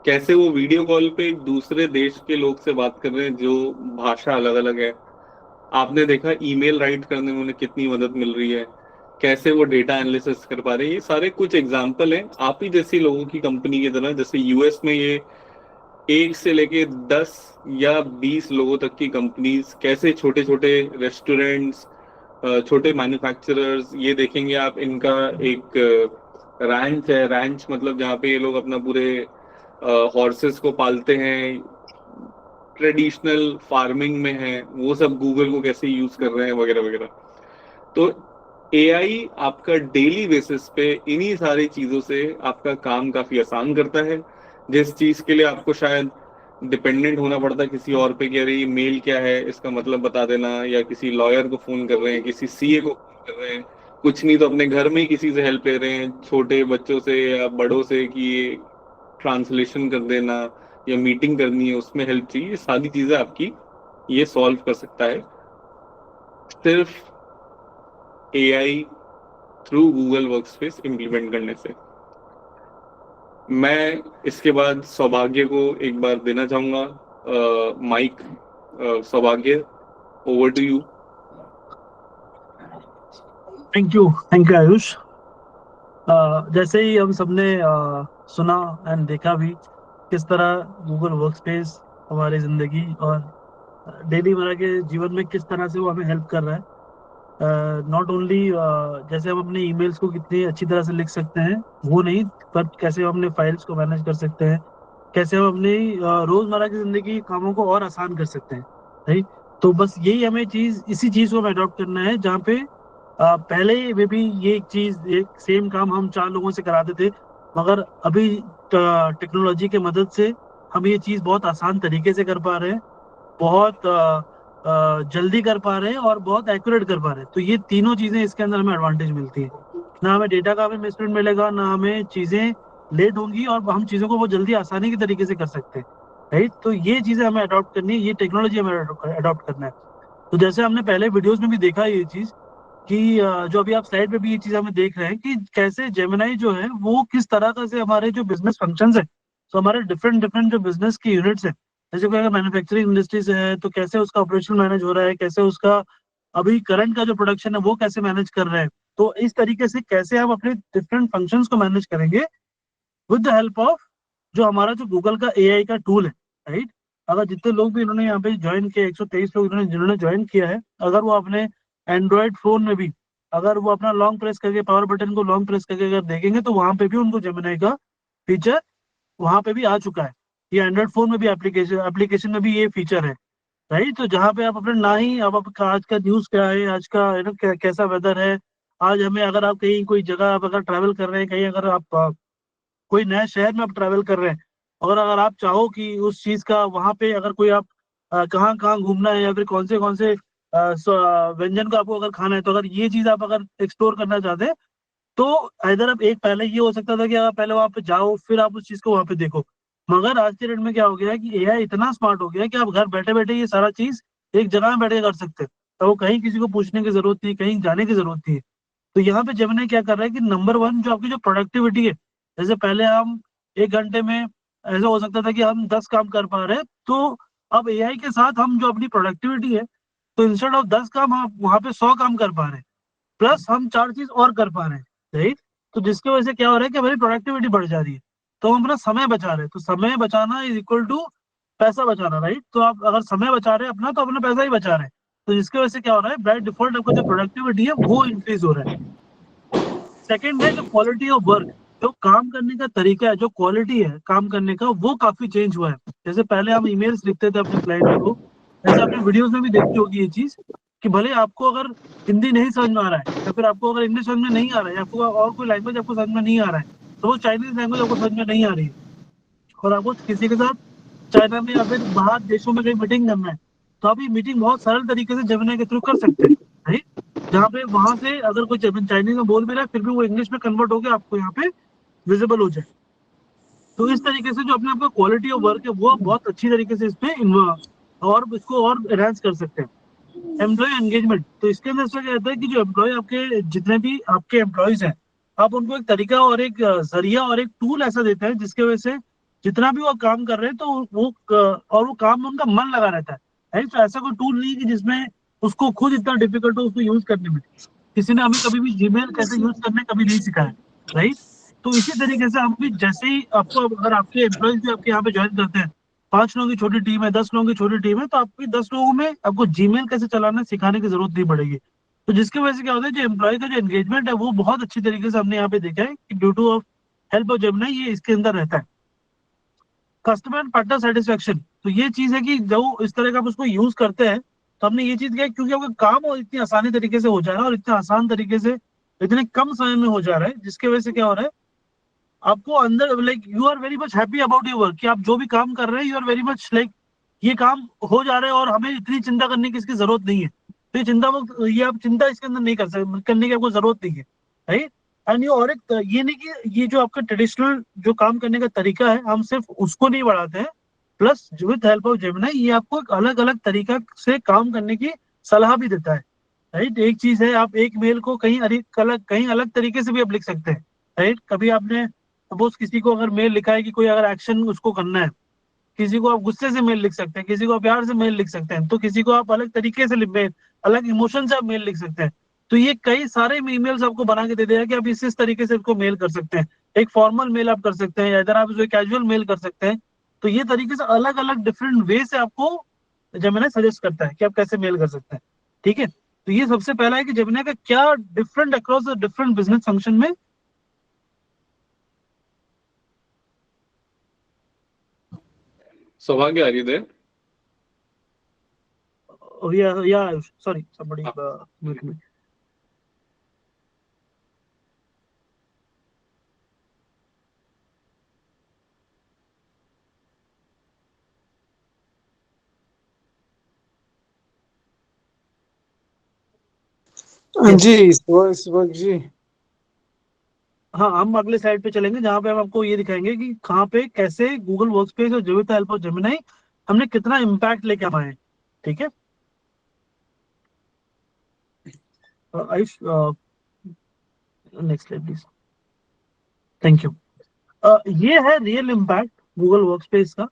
कैसे वो वीडियो कॉल पे एक दूसरे देश के लोग से बात कर रहे हैं जो भाषा अलग अलग है। आपने देखा ईमेल राइट करने में उन्हें कितनी मदद मिल रही है, कैसे वो डेटा एनालिसिस कर पा रहे हैं। ये सारे कुछ एग्जाम्पल हैं आप ही जैसी लोगों की कंपनी की तरह। जैसे यूएस में ये 1 से लेके 10 या 20 लोगों तक की कंपनीज, कैसे छोटे छोटे रेस्टोरेंट्स, छोटे मैन्युफैक्चरर्स, ये देखेंगे आप। इनका एक रैंच है, रैंच मतलब जहाँ पे ये लोग अपना पूरे हॉर्सेस को पालते हैं, ट्रेडिशनल फार्मिंग में है, वो सब गूगल को कैसे यूज कर रहे हैं वगैरह वगैरह। तो एआई आपका डेली बेसिस पे इन्हीं सारी चीजों से आपका काम काफी आसान करता है। जिस चीज के लिए आपको शायद डिपेंडेंट होना पड़ता है किसी और पे कि अरे ये मेल क्या है इसका मतलब बता देना, या किसी लॉयर को फोन कर रहे हैं, किसी सीए को फोन कर रहे हैं, कुछ नहीं तो अपने घर में ही किसी से हेल्प ले रहे हैं, छोटे बच्चों से या बड़ों से कि ट्रांसलेशन कर देना या मीटिंग करनी है उसमें हेल्प चाहिए, सारी चीजें आपकी ये सॉल्व कर सकता है सिर्फ AI through Google workspace implement करने से। मैं इसके बाद सौभाग्य को एक बार देना चाहूंगा mike. Saubhagya, over to you. Thank you Ayush. जैसे ही हम सबने सुना एंड देखा भी किस तरह गूगल वर्कस्पेस हमारी जिंदगी और डेली मरा के जीवन में किस तरह से वो हमें हेल्प कर रहा है, नॉट ओनली जैसे हम अपने ईमेल्स को कितनी अच्छी तरह से लिख सकते हैं वो नहीं, बट कैसे हम अपने फाइल्स को मैनेज कर सकते हैं, कैसे हम अपनी रोजमर्रा की जिंदगी के कामों को और आसान कर सकते हैं, राइट। तो बस यही हमें इसी चीज को हमें अडॉप्ट करना है, जहाँ पे पहले में भी ये एक सेम काम हम 4 लोगों से कराते थे, मगर अभी टेक्नोलॉजी के मदद से हम ये चीज बहुत आसान तरीके से कर पा रहे हैं, बहुत जल्दी कर पा रहे हैं और बहुत एक्यूरेट कर पा रहे हैं। तो ये तीनों चीजें इसके अंदर हमें एडवांटेज मिलती है, ना हमें डेटा का हमें मिसप्रिंट मिलेगा, ना हमें चीजें लेट होंगी, और हम चीजों को बहुत जल्दी आसानी के तरीके से कर सकते हैं, राइट। तो ये चीजें हमें अडॉप्ट करनी है, ये टेक्नोलॉजी हमें अडॉप्ट करना है। तो जैसे हमने पहले वीडियोस में भी देखा ये चीज कि जो अभी आप स्लाइड पे भी ये चीज हमें देख रहे हैं कि कैसे जेमिनाई जो है वो किस तरह का से हमारे जो बिजनेस फंक्शंस है, तो हमारे डिफरेंट जो बिजनेस की यूनिट्स है, जैसे कोई अगर मैन्युफैक्चरिंग इंडस्ट्री से है तो कैसे उसका ऑपरेशन मैनेज हो रहा है, कैसे उसका अभी करंट का जो प्रोडक्शन है वो कैसे मैनेज कर रहे हैं। तो इस तरीके से कैसे हम अपने डिफरेंट फंक्शंस को मैनेज करेंगे विद द हेल्प ऑफ जो हमारा जो गूगल का AI का टूल है, राइट। अगर जितने लोग भी इन्होंने यहाँ पे ज्वाइन किया, 123 लोग जिन्होंने ज्वाइन किया है, अगर वो अपने एंड्रॉइड फोन में भी अगर वो अपना लॉन्ग प्रेस करके पावर बटन को लॉन्ग प्रेस करके अगर देखेंगे तो वहां पे भी उनको जेमिनाई का फीचर वहां पे भी आ चुका है। ये एंड्रॉइड फोन में भी एप्लीकेशन में भी ये फीचर है, राइट। तो जहाँ पे आप अपने ना ही अब आपका आज का न्यूज क्या है, आज का कैसा वेदर है, आज हमें अगर आप कहीं कोई जगह आप अगर ट्रैवल कर रहे हैं, कहीं अगर आप कोई नए शहर में आप ट्रैवल कर रहे हैं, और अगर आप चाहो कि उस चीज का वहां पे अगर कोई आप कहाँ कहाँ घूमना है या फिर कौन से व्यंजन को आपको अगर खाना है, तो अगर ये चीज आप अगर एक्सप्लोर करना चाहते हैं तो इधर आप एक पहले ये हो सकता था कि आप पहले वहां पे जाओ फिर आप उस चीज को वहां पे देखो, मगर आज के डेट में क्या हो गया है कि AI इतना स्मार्ट हो गया है कि आप घर बैठे बैठे ये सारा चीज एक जगह में बैठ के कर सकते हैं, तो वो कहीं किसी को पूछने की जरूरत नहीं, कहीं जाने की जरूरत नहीं है। तो यहाँ पे जेमिनी क्या कर रहा है कि नंबर 1 जो आपकी जो प्रोडक्टिविटी है, जैसे पहले हम 1 घंटे में ऐसा हो सकता था कि हम 10 काम कर पा रहे हैं, तो अब AI के साथ हम जो अपनी प्रोडक्टिविटी है, तो इंस्टेड ऑफ 10 काम हम वहां पे 100 काम कर पा रहे हैं, प्लस हम 4 चीज और कर पा रहे हैं, राइट। तो जिसकी वजह से क्या हो रहा है कि हमारी प्रोडक्टिविटी बढ़ जा रही है, तो हम अपना समय बचा रहे हैं। तो समय बचाना इज इक्वल टू पैसा बचाना, राइट। तो आप अगर समय बचा रहे हैं अपना, तो अपना पैसा ही बचा रहे हैं। तो जिसकी वजह से क्या हो रहा है, बाय डिफॉल्ट आपका जो प्रोडक्टिविटी है वो इंक्रीज हो रहा है। सेकेंड है जो क्वालिटी ऑफ वर्क, जो काम करने का तरीका है, जो क्वालिटी है काम करने का, वो काफी चेंज हुआ है। जैसे पहले हम ईमेल्स लिखते थे अपने क्लाइंट को, जैसे आपने वीडियोस में भी देखी होगी ये चीज कि भले आपको अगर हिंदी नहीं समझ में आ रहा है, या फिर आपको अगर इंग्लिश समझ में नहीं आ रहा है, या आपको और कोई लैंग्वेज आपको समझ में नहीं आ रहा है, तो वो चाइनीज लैंग्वेज आपको समझ में नहीं आ रही है, और आपको किसी के साथ चाइना में या फिर बाहर देशों में कहीं मीटिंग करना है, तो आप ये मीटिंग बहुत सरल तरीके से जेमिनी के थ्रू कर सकते हैं, राइट। जहाँ पे वहां से अगर कोई चाइनीज में बोल भी रहा है फिर भी वो इंग्लिश में कन्वर्ट होकर आपको यहाँ पे विजिबल हो जाए। तो इस तरीके से जो अपने आपका क्वालिटी ऑफ वर्क है वो बहुत अच्छी तरीके से इसमें और इसको और एनहांस कर सकते हैं। एम्प्लॉय एंगेजमेंट, तो इसके अंदर क्या कहता है कि जो एम्प्लॉय आपके जितने भी आपके एम्प्लॉयज हैं, आप उनको एक तरीका और एक जरिया और एक टूल ऐसा देते हैं जिसके वजह से जितना भी वो काम कर रहे हैं तो वो काम में उनका मन लगा रहता है, राइट। तो ऐसा कोई टूल नहीं कि जिसमें उसको खुद इतना डिफिकल्ट हो उसको यूज करने में। किसी ने हमें कभी भी जीमेल कैसे यूज करने कभी नहीं सिखाया, राइट। तो इसी तरीके से हम भी जैसे ही आपको अगर आपके एम्प्लॉयज भी आपके यहाँ पे ज्वाइन करते हैं, 5 लोगों की छोटी टीम है, 10 लोगों की छोटी टीम है, तो आपकी 10 लोगों में आपको जीमेल कैसे चलाना सिखाने की जरूरत नहीं पड़ेगी। तो जिसकी वजह से क्या होता है, जो एम्प्लॉय का जो एंगेजमेंट है वो बहुत अच्छी तरीके से हमने यहाँ पे देखा है कि due two of help of Gemini ये इसके अंदर रहता है। कस्टमर एंड पार्टनर सेटिस्फेक्शन, तो ये चीज है कि जो इस तरह का आप उसको यूज करते हैं, तो हमने ये चीज किया क्योंकि आपका काम और इतनी आसानी तरीके से हो जा रहा है और इतने आसान तरीके से इतने कम समय में हो जा रहा है, जिसकी वजह से क्या हो रहा है आपको अंदर like you are very much happy about your work, कि आप जो भी काम कर रहे हैं you are very much like ये काम हो जा रहा है और हमें इतनी चिंता करने की इसकी जरूरत नहीं है। तो ये चिंता ये आप चिंता इसके अंदर नहीं कर सकते, करने की आपको जरूरत नहीं है, राइट। एंड ये और एक ये नहीं कि ये जो आपका ट्रेडिशनल जो काम करने का तरीका है हम सिर्फ उसको नहीं बढ़ाते हैं, plus with help of Gemini ये आपको एक अलग अलग तरीका से काम करने की सलाह भी देता है, राइट। एक चीज है आप एक मेल को कहीं अलग तरीके से भी आप लिख सकते हैं, राइट। कभी आपने सपोज किसी को अगर मेल लिखा है कि कोई अगर एक्शन उसको करना है, किसी को आप गुस्से से मेल लिख सकते हैं, किसी को आप प्यार से मेल लिख सकते हैं, तो किसी को आप अलग तरीके से अलग इमोशन से आप मेल लिख सकते हैं। तो ये कई सारे ईमेल्स आपको बना के दे देगा कि आप इस तरीके से इसको मेल कर सकते हैं। एक फॉर्मल मेल आप कर सकते हैं या इधर आप कैजुअल मेल कर सकते हैं। तो ये तरीके से अलग अलग डिफरेंट वे से आपको जेमिनी सजेस्ट करता है कि आप कैसे मेल कर सकते हैं, ठीक है। तो ये सबसे पहला है कि जेमिनी का क्या different across the different business function में। सौभाग्य, are you there? Yeah, sorry, somebody mute me. जी सुभाष जी। हाँ, हम अगले स्लाइड पे चलेंगे जहाँ पे हम आपको ये दिखाएंगे कि कहाँ पे कैसे गूगल वर्कस्पेस और with the help of Gemini हमने कितना इम्पैक्ट लेके आए हैं। ठीक है, Ayush next slide please. Thank you. ये है रियल इम्पैक्ट गूगल वर्कस्पेस का।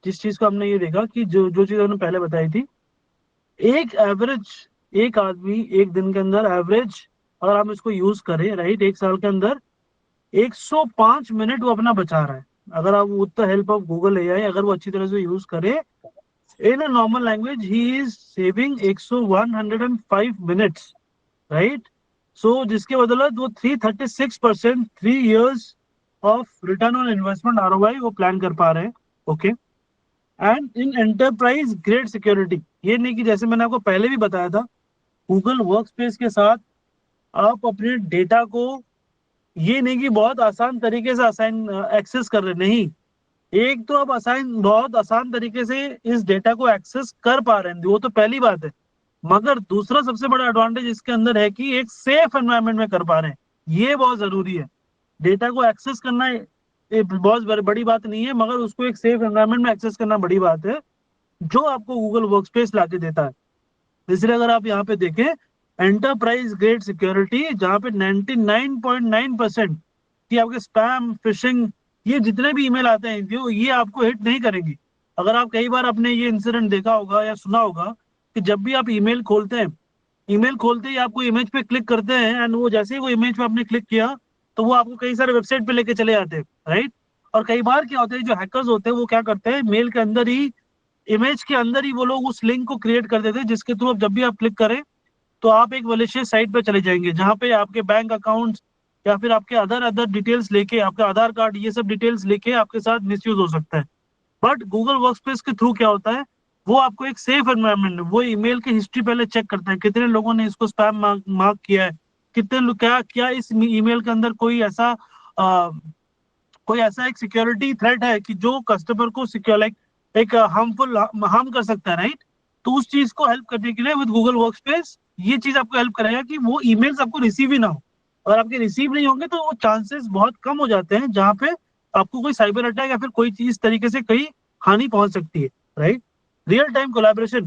जिस चीज को हमने ये देखा कि जो चीज हमने पहले बताई थी, एक आदमी एक दिन के अंदर एवरेज अगर हम इसको यूज करें, राइट, एक साल के अंदर 105 मिनट वो अपना बचा रहा है। अगर आप with the help of Google AI अगर वो अच्छी तरह से यूज करे, in a normal language he is saving 105 minutes, right. So जिसके बदौलत वो 336% 3 years of return on investment ROI वो प्लान कर पा रहे हैं। Okay, and in enterprise grade security. ये नहीं कि जैसे मैंने आपको पहले भी बताया था, गूगल वर्कस्पेस के साथ आप अपने डेटा को ये नहीं कि बहुत आसान तरीके से एक्सेस कर रहे, नहीं, एक तो आप बहुत आसान तरीके से इस डेटा को एक्सेस कर पा रहे हैं, वो तो पहली बात है, मगर दूसरा सबसे बड़ा एडवांटेज इसके अंदर है कि एक सेफ एनवायरनमेंट में कर पा रहे हैं। ये बहुत जरूरी है। डेटा को एक्सेस करना बहुत बड़ी बात नहीं है, मगर उसको एक सेफ एनवायरनमेंट में एक्सेस करना बड़ी बात है, जो आपको गूगल वर्कस्पेस लाके देता है। इसलिए अगर आप यहाँ पे देखें एंटरप्राइज ग्रेड सिक्योरिटी, जहाँ पे 99.9% कि आपके स्पैम, फिशिंग, ये जितने भी ईमेल आते हैं जो ये आपको हिट नहीं करेंगी। अगर आप कई बार आपने ये इंसिडेंट देखा होगा या सुना होगा कि जब भी आप ईमेल खोलते हैं, ईमेल खोलते ही आपको इमेज पे क्लिक करते हैं एंड वो जैसे ही वो इमेज पे आपने क्लिक किया तो वो आपको कई सारे वेबसाइट पे लेके चले जाते हैं, राइट। और कई बार क्या होता है, जो हैकर्स होते हैं वो क्या करते हैं, मेल के अंदर ही, इमेज के अंदर ही वो लोग उस लिंक को क्रिएट कर देते हैं, जिसके थ्रू जब भी आप क्लिक करें तो आप एक मलिशियस साइट पे चले जाएंगे, जहाँ पे आपके बैंक अकाउंट या फिर आपके अदर डिटेल्स लेके, आपका आधार कार्ड, ये सब डिटेल्स लेके आपके साथ मिसयूज हो सकता है। बट गूगल वर्कस्पेस के थ्रू क्या होता है, वो आपको एक सेफ एनवायरनमेंट, वो ईमेल की हिस्ट्री पहले चेक करता है, कितने लोगों ने इसको स्पैम मार्क किया है, कितने लोग क्या इस ईमेल के अंदर कोई ऐसा एक सिक्योरिटी थ्रेट है कि जो कस्टमर को एक हार्म कर सकता है, राइट। तो उस चीज को हेल्प करने के लिए विद गूगल वर्कस्पेस ये चीज आपको हेल्प करेगा कि वो ईमेल्स आपको रिसीव ही ना हो। अगर आपके रिसीव नहीं होंगे तो वो चांसेस बहुत कम हो जाते हैं जहाँ पे आपको कोई साइबर अटैक या फिर कोई चीज तरीके से कहीं हानि पहुंच सकती है, राइट। रियल टाइम कोलैबोरेशन,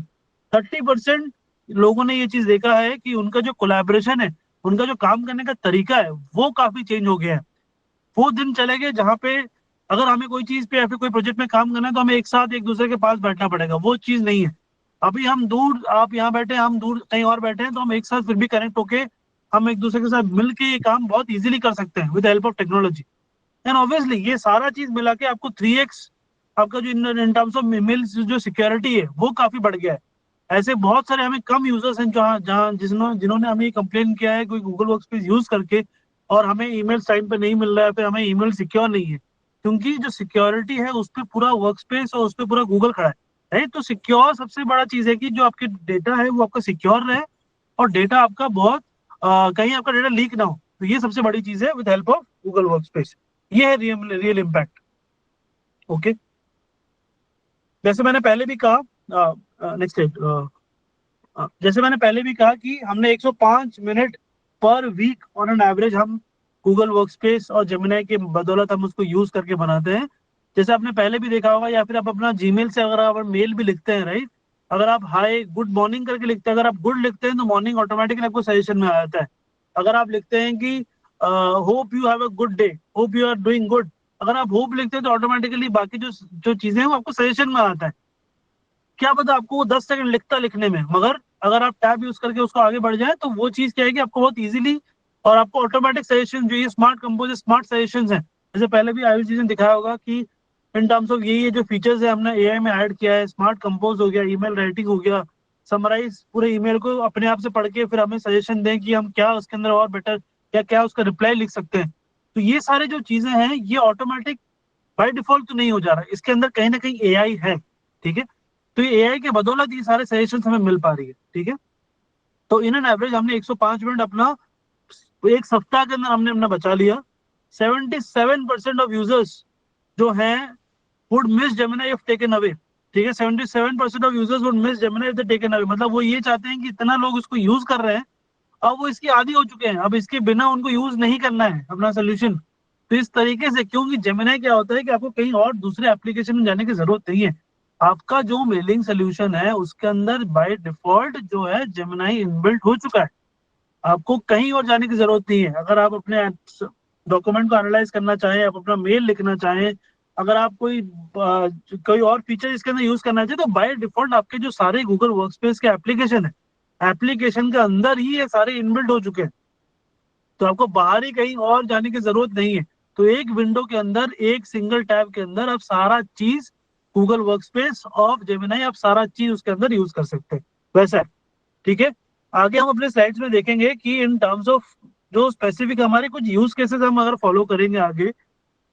30% लोगों ने ये चीज देखा है कि उनका जो कोलैबोरेशन है, उनका जो काम करने का तरीका है वो काफी चेंज हो गया है। वो दिन चले गए जहाँ पे अगर हमें कोई चीज पे या फिर कोई प्रोजेक्ट में काम करना है तो हमें एक साथ एक दूसरे के पास बैठना पड़ेगा, वो चीज नहीं है। अभी हम दूर, आप यहाँ बैठे, हम दूर कहीं और बैठे हैं, तो हम एक साथ फिर भी कनेक्ट होके हम एक दूसरे के साथ मिलके ये काम बहुत इजीली कर सकते हैं with help of technology. And obviously ये सारा चीज मिला के आपको 3x आपका जो इन टर्म्स ऑफ ईमेल्स जो सिक्योरिटी है वो काफी बढ़ गया है। ऐसे बहुत सारे हमें कम यूजर्स हैं जहाँ जिन्होंने हमें कंप्लेन किया है कोई गूगल वर्कस्पेस यूज करके और हमें ईमेल टाइम पे नहीं मिल रहा है, फिर हमें ईमेल सिक्योर नहीं है, क्योंकि जो सिक्योरिटी है उस पर पूरा वर्कस्पेस और उस पर पूरा गूगल खड़ा है, राइट। तो सिक्योर सबसे बड़ा चीज है कि जो आपके डेटा है वो आपका सिक्योर रहे और डेटा आपका बहुत कहीं आपका डेटा लीक ना हो। तो ये सबसे बड़ी चीज है with help of Google workspace. ये है रियल इम्पैक्ट। ओके, जैसे मैंने पहले भी कहा, नेक्स्ट स्लाइड, जैसे मैंने पहले भी कहा कि हमने 105 minute per week on an average हम गूगल वर्कस्पेस और जेमिनी के बदौलत हम उसको यूज करके बनाते हैं। जैसे आपने पहले भी देखा होगा, या फिर आप अपना जीमेल से अगर आप मेल भी लिखते हैं, राइट, अगर आप हाय गुड मॉर्निंग करके लिखते हैं, अगर आप गुड लिखते हैं तो मॉर्निंग ऑटोमेटिकली आपको सजेशन में आ जाता है। अगर आप लिखते हैं कि hope you have a good day, hope you are doing good, अगर आप होप लिखते हैं तो ऑटोमेटिकली बाकी जो चीजें हैं वो आपको सजेशन में आता है। क्या पता आपको वो 10 सेकंड लिखता लिखने में, मगर अगर आप टैब यूज करके उसको आगे बढ़ जाए तो वो चीज क्या है कि आपको बहुत इजीली और आपको ऑटोमेटिक सजेशन, जो ये स्मार्ट कंपोज स्मार्ट सजेशंस हैं, जैसे पहले भी आयुष जी ने दिखाया होगा कि इन टर्म्स ऑफ ये जो फीचर्स है हमने एआई में ऐड किया है, स्मार्ट कंपोज हो गया, ईमेल राइटिंग हो गया, समराइज पूरे ईमेल को अपने आप से पढ़ के फिर हमें सजेशन दें कि हम क्या उसके अंदर और बेटर क्या उसका रिप्लाई लिख सकते हैं। तो ये सारे जो चीजें हैं ये ऑटोमेटिक बाय डिफॉल्ट तो नहीं हो जा रहा है, इसके अंदर कहीं ना कहीं एआई है, ठीक है। तो ये एआई के बदौलत ये सारे सजेशन हमें मिल पा रही है, ठीक है। तो इन एन एवरेज हमने 105 मिनट अपना एक सप्ताह के अंदर हमने अपना बचा लिया। 77% ऑफ यूजर्स जो हैं would miss Gemini if taken away, ठीक है। 77% of users would miss Gemini if they taken away, मतलब वो ये चाहते हैं कि इतना लोग उसको यूज कर रहे हैं, अब वो इसकी आदी हो चुके हैं, अब इसके बिना उनको यूज नहीं करना है अपना सोल्यूशन। तो इस तरीके से, क्योंकि जेमिनी क्या होता है कि आपको कहीं और दूसरे एप्लीकेशन में जाने की जरूरत नहीं है, आपका जो मेलिंग सोल्यूशन है उसके अंदर बाय डिफॉल्ट जो है जेमिनी इनबिल्ट हो चुका है, आपको कहीं और जाने की जरूरत नहीं है। अगर आप अपने डॉक्यूमेंट को एनालाइज करना चाहें, आप अपना मेल लिखना चाहें, अगर आप कोई और फीचर इसके अंदर यूज करना चाहिए, तो बाय डिफॉल्ट आपके जो सारे गूगल वर्कस्पेस के एप्लीकेशन है, एप्लीकेशन के अंदर ही ये सारे इनबिल्ट हो चुके हैं, तो आपको बाहर ही कहीं और जाने की जरूरत नहीं है। तो एक विंडो के अंदर, एक सिंगल टैब के अंदर आप सारा चीज गूगल वर्कस्पेस ऑफ जेमिनी आप सारा चीज उसके अंदर यूज कर सकते हैं, वैसा है, ठीक है। आगे हम अपने स्लाइड्स में देखेंगे कि इन टर्म्स ऑफ जो स्पेसिफिक हमारे कुछ यूज केसेस हम अगर फॉलो करेंगे आगे,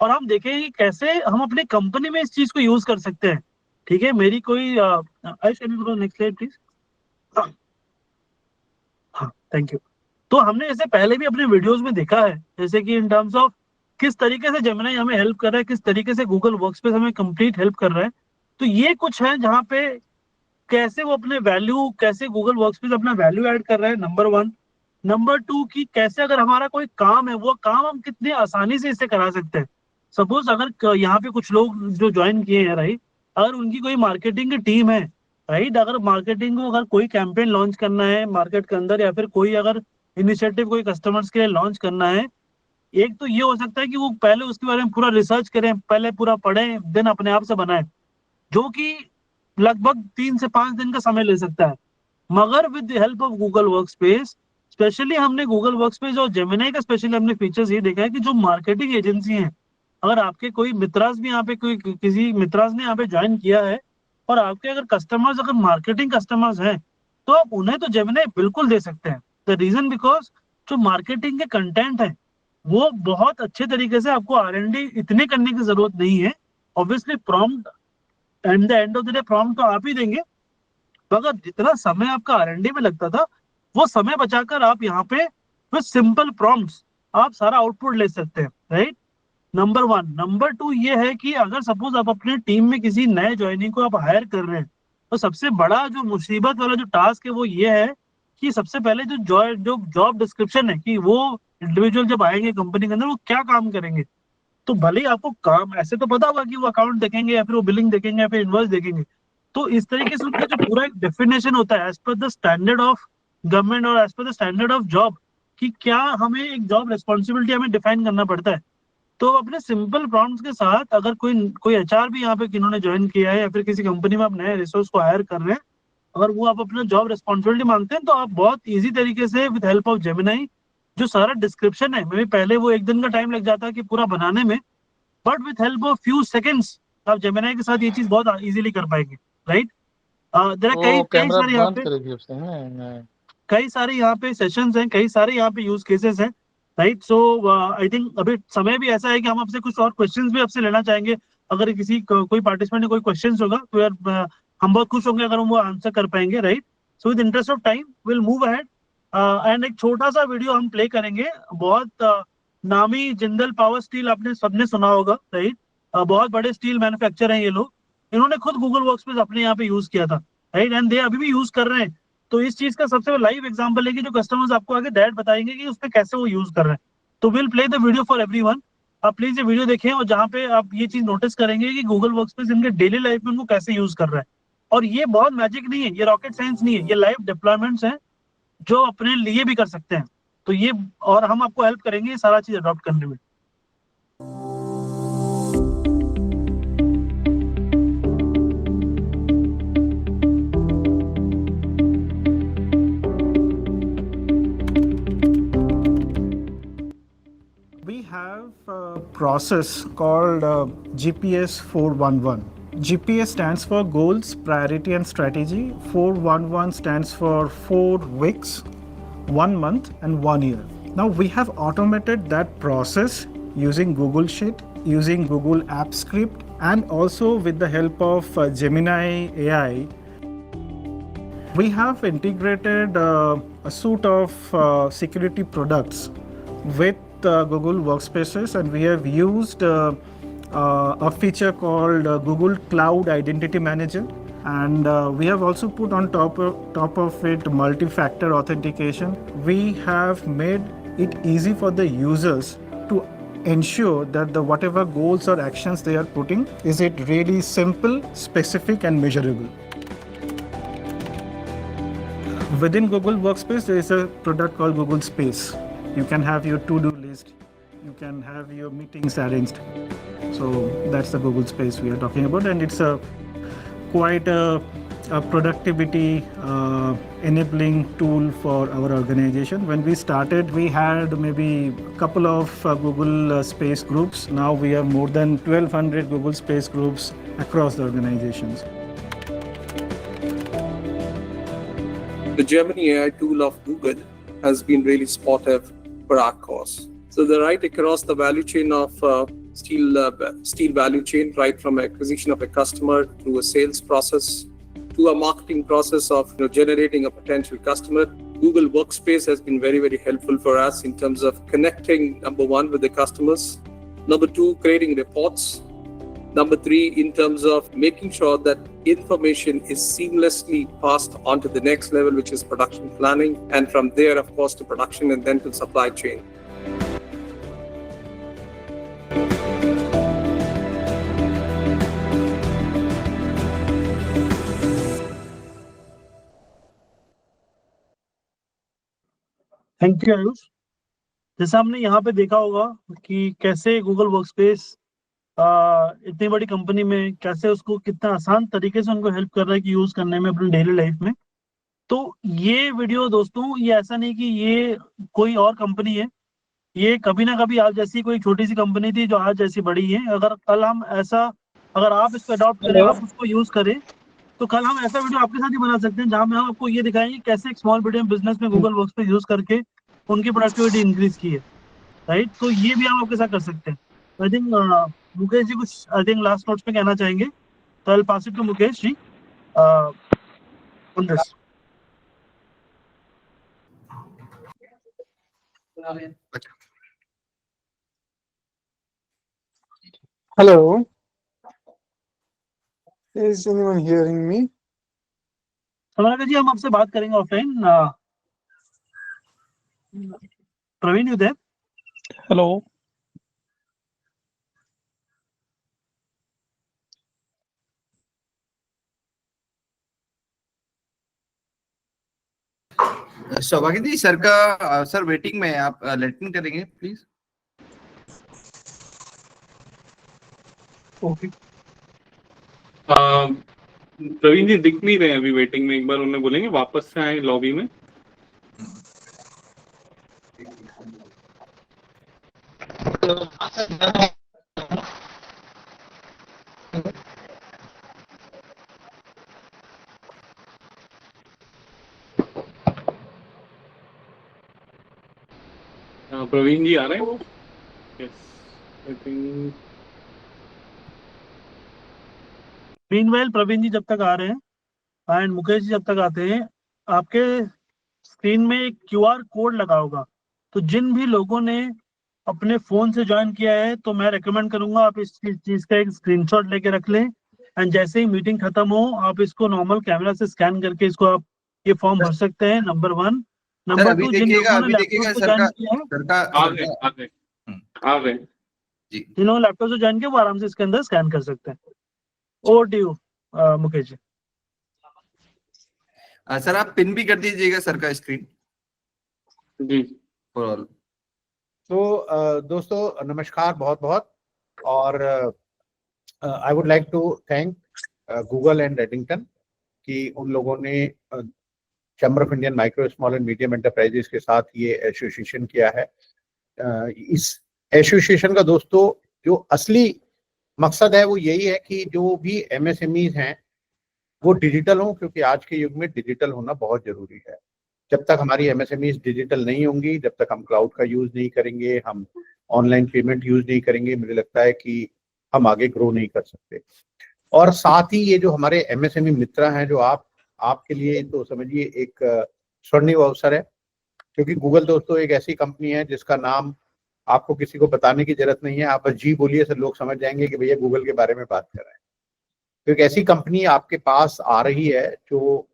और हम देखेंगे कि कैसे हम अपनी कंपनी में इस चीज को यूज कर सकते हैं, ठीक है। मेरी कोई नेक्स्ट स्लाइड प्लीज। हाँ, थैंक यू। तो हमने जैसे पहले भी अपने वीडियोस में देखा है, जैसे कि इन टर्म्स ऑफ किस तरीके से जेमिनी हमें हेल्प कर रहा है, किस तरीके से गूगल वर्कस्पेस हमें कंप्लीट हेल्प कर रहा है। तो ये कुछ है जहाँ पे कैसे वो अपने वैल्यू, कैसे गूगल वर्कस्पेस अपना वैल्यू ऐड कर रहा है, नंबर 1। नंबर 2 कि कैसे अगर हमारा कोई काम है, वो काम हम कितनी आसानी से इससे करा सकते हैं। सपोज अगर यहाँ पे कुछ लोग जो ज्वाइन किए हैं, राइट, अगर उनकी कोई मार्केटिंग की टीम है, राइट, अगर मार्केटिंग को अगर कोई कैंपेन लॉन्च करना है मार्केट के अंदर, या फिर कोई अगर इनिशिएटिव कोई कस्टमर्स के लिए लॉन्च करना है, एक तो ये हो सकता है कि वो पहले उसके बारे में पूरा रिसर्च करें, पहले पूरा पढ़ें, देन अपने आप से बनाएं, जो कि लगभग 3 से 5 दिन का समय ले सकता है। मगर with the help of Google workspace, specially हमने गूगल वर्कस्पेस और जेमिनी का स्पेशली हमने फीचर्स ये देखा है कि जो मार्केटिंग एजेंसी हैं, अगर आपके कोई मित्रास भी यहाँ पे किसी मित्रास ने यहाँ पे ज्वाइन किया है, और आपके अगर कस्टमर्स अगर मार्केटिंग कस्टमर्स हैं, तो आप उन्हें तो जेमिनी बिल्कुल दे सकते हैं। द रीजन बिकॉज जो मार्केटिंग के कंटेंट है वो बहुत अच्छे तरीके से, आपको R&D इतने करने की जरूरत नहीं है। Obviously prompt and the end of the day prompt तो आप ही देंगे, मगर जितना समय आपका R&D में लगता था, वो समय बचाकर आप यहाँ पे विद सिंपल प्रॉम्प्ट्स आप सारा आउटपुट ले सकते हैं, राइट। नंबर 1। नंबर 2 ये है कि अगर सपोज आप अपने टीम में किसी नए ज्वाइनिंग को आप हायर कर रहे हैं, तो सबसे बड़ा जो मुसीबत वाला जो टास्क है वो ये है कि सबसे पहले जो जॉब डिस्क्रिप्शन है, कि वो इंडिविजुअल जब आएंगे कंपनी के अंदर वो क्या काम करेंगे। तो भले ही आपको काम ऐसे तो पता होगा कि वो अकाउंट देखेंगे, या फिर वो बिलिंग देखेंगे, या फिर इनवॉइस देखेंगे, तो इस तरीके से उनका जो पूरा एक डेफिनेशन होता है as per the standard of government और as per the standard of job, कि क्या हमें एक जॉब रिस्पॉन्सिबिलिटी हमें डिफाइन करना पड़ता है। तो अपने सिंपल प्रॉम्प्ट्स के साथ अगर कोई HR भी यहाँ पे किन्होंने ज्वाइन किया है, या फिर किसी कंपनी में आप नए रिसोर्स को हायर कर रहे हैं, अगर वो आप अपना जॉब रिस्पॉन्सिबिलिटी मांगते हैं, तो आप बहुत ईजी तरीके से विद हेल्प ऑफ जेमिनी जो सारा डिस्क्रिप्शन है, मे पहले वो 1 दिन का टाइम लग जाता है कि पूरा बनाने में, but with help of few seconds आप जेमिनी के साथ ये चीज बहुत इजीली कर पाएंगे, राइट। कई सारे यहाँ पे सेशंस हैं, कई सारे यहाँ पे यूज केसेस हैं, राइट। सो आई थिंक अभी समय भी ऐसा है कि हम आपसे कुछ और क्वेश्चंस भी आपसे लेना चाहेंगे। अगर कोई पार्टिसिपेंट ने कोई क्वेश्चंस होगा, तो यार हम बहुत खुश होंगे अगर हम वो आंसर कर पाएंगे, right. So with interest of time will move ahead and एक छोटा सा वीडियो हम प्ले करेंगे। बहुत नामी जिंदल पावर स्टील आपने सबने सुना होगा, राइट। बहुत बड़े स्टील मैन्युफैक्चर हैं ये लोग, इन्होंने खुद गूगल वर्कस्पेस अपने यहाँ पे यूज किया था, राइट, एंड दे अभी भी यूज कर रहे हैं। तो इस चीज का सबसे लाइव एग्जांपल है कि जो कस्टमर्स आपको आगे दैट बताएंगे कि उसपे कैसे वो यूज कर रहे हैं। तो will play the video for everyone. आप प्लीज ये वीडियो देखें, और जहाँ पे आप ये चीज नोटिस करेंगे कि गूगल वर्कस्पेस इनके डेली लाइफ में उनको कैसे यूज कर रहा है। और ये बहुत मैजिक नहीं है, ये रॉकेट साइंस नहीं है, ये लाइव डिप्लॉयमेंट्स हैं जो अपने लिए भी कर सकते हैं। तो ये, और हम आपको हेल्प करेंगे ये सारा चीज अडॉप्ट करने में। We have a process called GPS 411. GPS stands for Goals, Priority and Strategy. 411 stands for 4 weeks, 1 month and 1 year. Now we have automated that process using Google Sheet, using Google App Script, and also with the help of Gemini AI. We have integrated a suite of security products with Google Workspaces, and we have used a feature called Google Cloud Identity Manager, and we have also put on top of it multi-factor authentication. We have made it easy for the users to ensure that the whatever goals or actions they are putting, is it really simple, specific and measurable. Within Google Workspace, there is a product called Google Space. You can have your to-do list, you can have your meetings arranged. So that's the Google Space we are talking about, and it's quite a productivity enabling tool for our organization. When we started, we had maybe a couple of Google Space groups. Now we have more than 1,200 Google Space groups across the organizations. The Gemini AI tool of Google has been really supportive for our cause. So they're right across the value chain of steel value chain, right from acquisition of a customer to a sales process to a marketing process of generating a potential customer. Google Workspace has been very, very helpful for us in terms of connecting, number one, with the customers, number two, creating reports, number three, in terms of making sure that information is seamlessly passed on to the next level, which is production planning, and from there, of course, to production and then to supply chain. Thank you Ayush. जैसे हमने यहाँ पे देखा होगा कि कैसे Google workspace इतनी बड़ी कंपनी में कैसे उसको कितना आसान तरीके से उनको हेल्प कर रहा है कि यूज करने में अपनी डेली लाइफ में। तो ये वीडियो दोस्तों, ये ऐसा नहीं कि ये कोई और कंपनी है, ये कभी ना कभी आज जैसी कोई छोटी सी कंपनी थी जो आज जैसी बड़ी है। अगर कल हम ऐसा, अगर आप इसको अडॉप्ट करें, आप उसको यूज करें, तो कल हम ऐसा वीडियो आपके साथ ही बना सकते हैं जहां में हम आपको ये दिखाएंगे कैसे एक स्मॉल मीडियम बिजनेस में गूगल वर्कस्पेस यूज करके उनकी प्रोडक्टिविटी इंक्रीज की है, राइट। तो ये भी हम आपके साथ कर सकते हैं। आई थिंक मुकेश जी कुछ लास्ट नोट्स में कहना चाहेंगे, तो I will pass it to Mukesh ji on this. Hello. Is anyone hearing me? Samara ji, हम आपसे बात करेंगे offline. Praveen, you there? Hello. Saubhagya ji, sir का सर वेटिंग में, आप लेटिंग करेंगे प्लीज। ओके। प्रवीण जी दिख नहीं रहे अभी वेटिंग में, एक बार उन्हें बोलेंगे वापस से आए लॉबी में। प्रवीण जी आ रहे हैं वो? Yes, I think. Meanwhile Praveen ji जब तक आ रहे हैं एंड मुकेश जी जब तक आते हैं, आपके स्क्रीन में एक क्यूआर कोड लगा होगा। तो जिन भी लोगों ने अपने फोन से ज्वाइन किया है, तो मैं रेकमेंड करूंगा आप इस चीज का एक स्क्रीनशॉट लेके रख लें, एंड जैसे ही मीटिंग खत्म हो आप इसको नॉर्मल कैमरा से स्कैन करके इसको आप ये फॉर्म भर सकते हैं। नंबर 1। नंबर 2, जिन लोगों ने लैपटॉप से ज्वाइन किया है, जिन्होंने लैपटॉप से ज्वाइन किया वो आराम से इसके अंदर स्कैन कर सकते हैं। Over to you Mukesh ji. Sir आप पिन भी कर दीजिएगा सर का स्क्रीन जी। तो दोस्तों नमस्कार बहुत बहुत, और I would like to thank Google and Redington कि उन लोगों ने chamber of Indian micro small and medium enterprises के साथ ये एसोसिएशन किया है। इस एसोसिएशन का दोस्तों जो असली मकसद है वो यही है कि जो भी MSMEs हैं वो डिजिटल हों, क्योंकि आज के युग में डिजिटल होना बहुत जरूरी है। जब तक हमारी MSMEs डिजिटल नहीं होंगी, जब तक हम क्लाउड का यूज नहीं करेंगे, हम ऑनलाइन पेमेंट यूज नहीं करेंगे, मुझे लगता है कि हम आगे ग्रो नहीं कर सकते। और साथ ही ये जो हमारे MSME मित्र हैं, जो आपके लिए तो समझिए एक स्वर्णिम अवसर है, क्योंकि गूगल दोस्तों एक ऐसी कंपनी है जिसका नाम आपको किसी को बताने की जरूरत नहीं है। आप बस जी बोलिए, सब लोग समझ जाएंगे कि भैया गूगल के बारे में बात कर रहे हैं। तो एक ऐसी कंपनी आपके पास आ रही है जो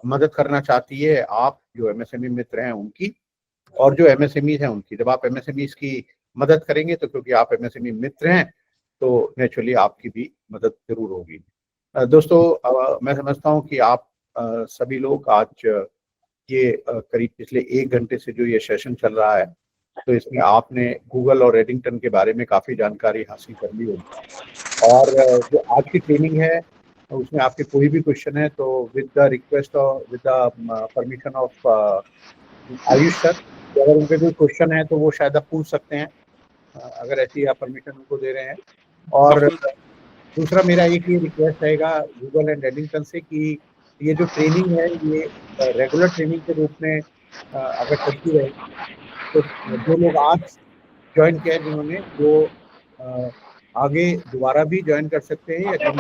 मदद करना चाहती है आप जो MSME मित्र हैं उनकी, और जो MSMEs हैं उनकी। जब आप MSMEs की मदद करेंगे तो क्योंकि आप MSME मित्र हैं तो नेचुरली आपकी भी मदद जरूर होगी। दोस्तों मैं समझता हूँ कि आप सभी लोग आज ये करीब पिछले 1 घंटे से जो ये सेशन चल रहा है, तो इसमें आपने गूगल और रेडिंगटन के बारे में काफ़ी जानकारी हासिल कर ली होगी। और जो आज की ट्रेनिंग है उसमें आपके कोई भी क्वेश्चन है तो विद द रिक्वेस्ट और with the permission of Ayush sir, अगर उनके कोई क्वेश्चन है तो वो शायद आप पूछ सकते हैं, अगर ऐसी आप परमिशन उनको दे रहे हैं। और दूसरा मेरा एक ही रिक्वेस्ट रहेगा गूगल एंड रेडिंगटन से कि ये जो ट्रेनिंग है ये रेगुलर ट्रेनिंग के रूप में अगर चलती रहे तो जो लोग आज ज्वाइन किया जिन्होंने, वो आगे दोबारा भी ज्वाइन कर सकते हैं, या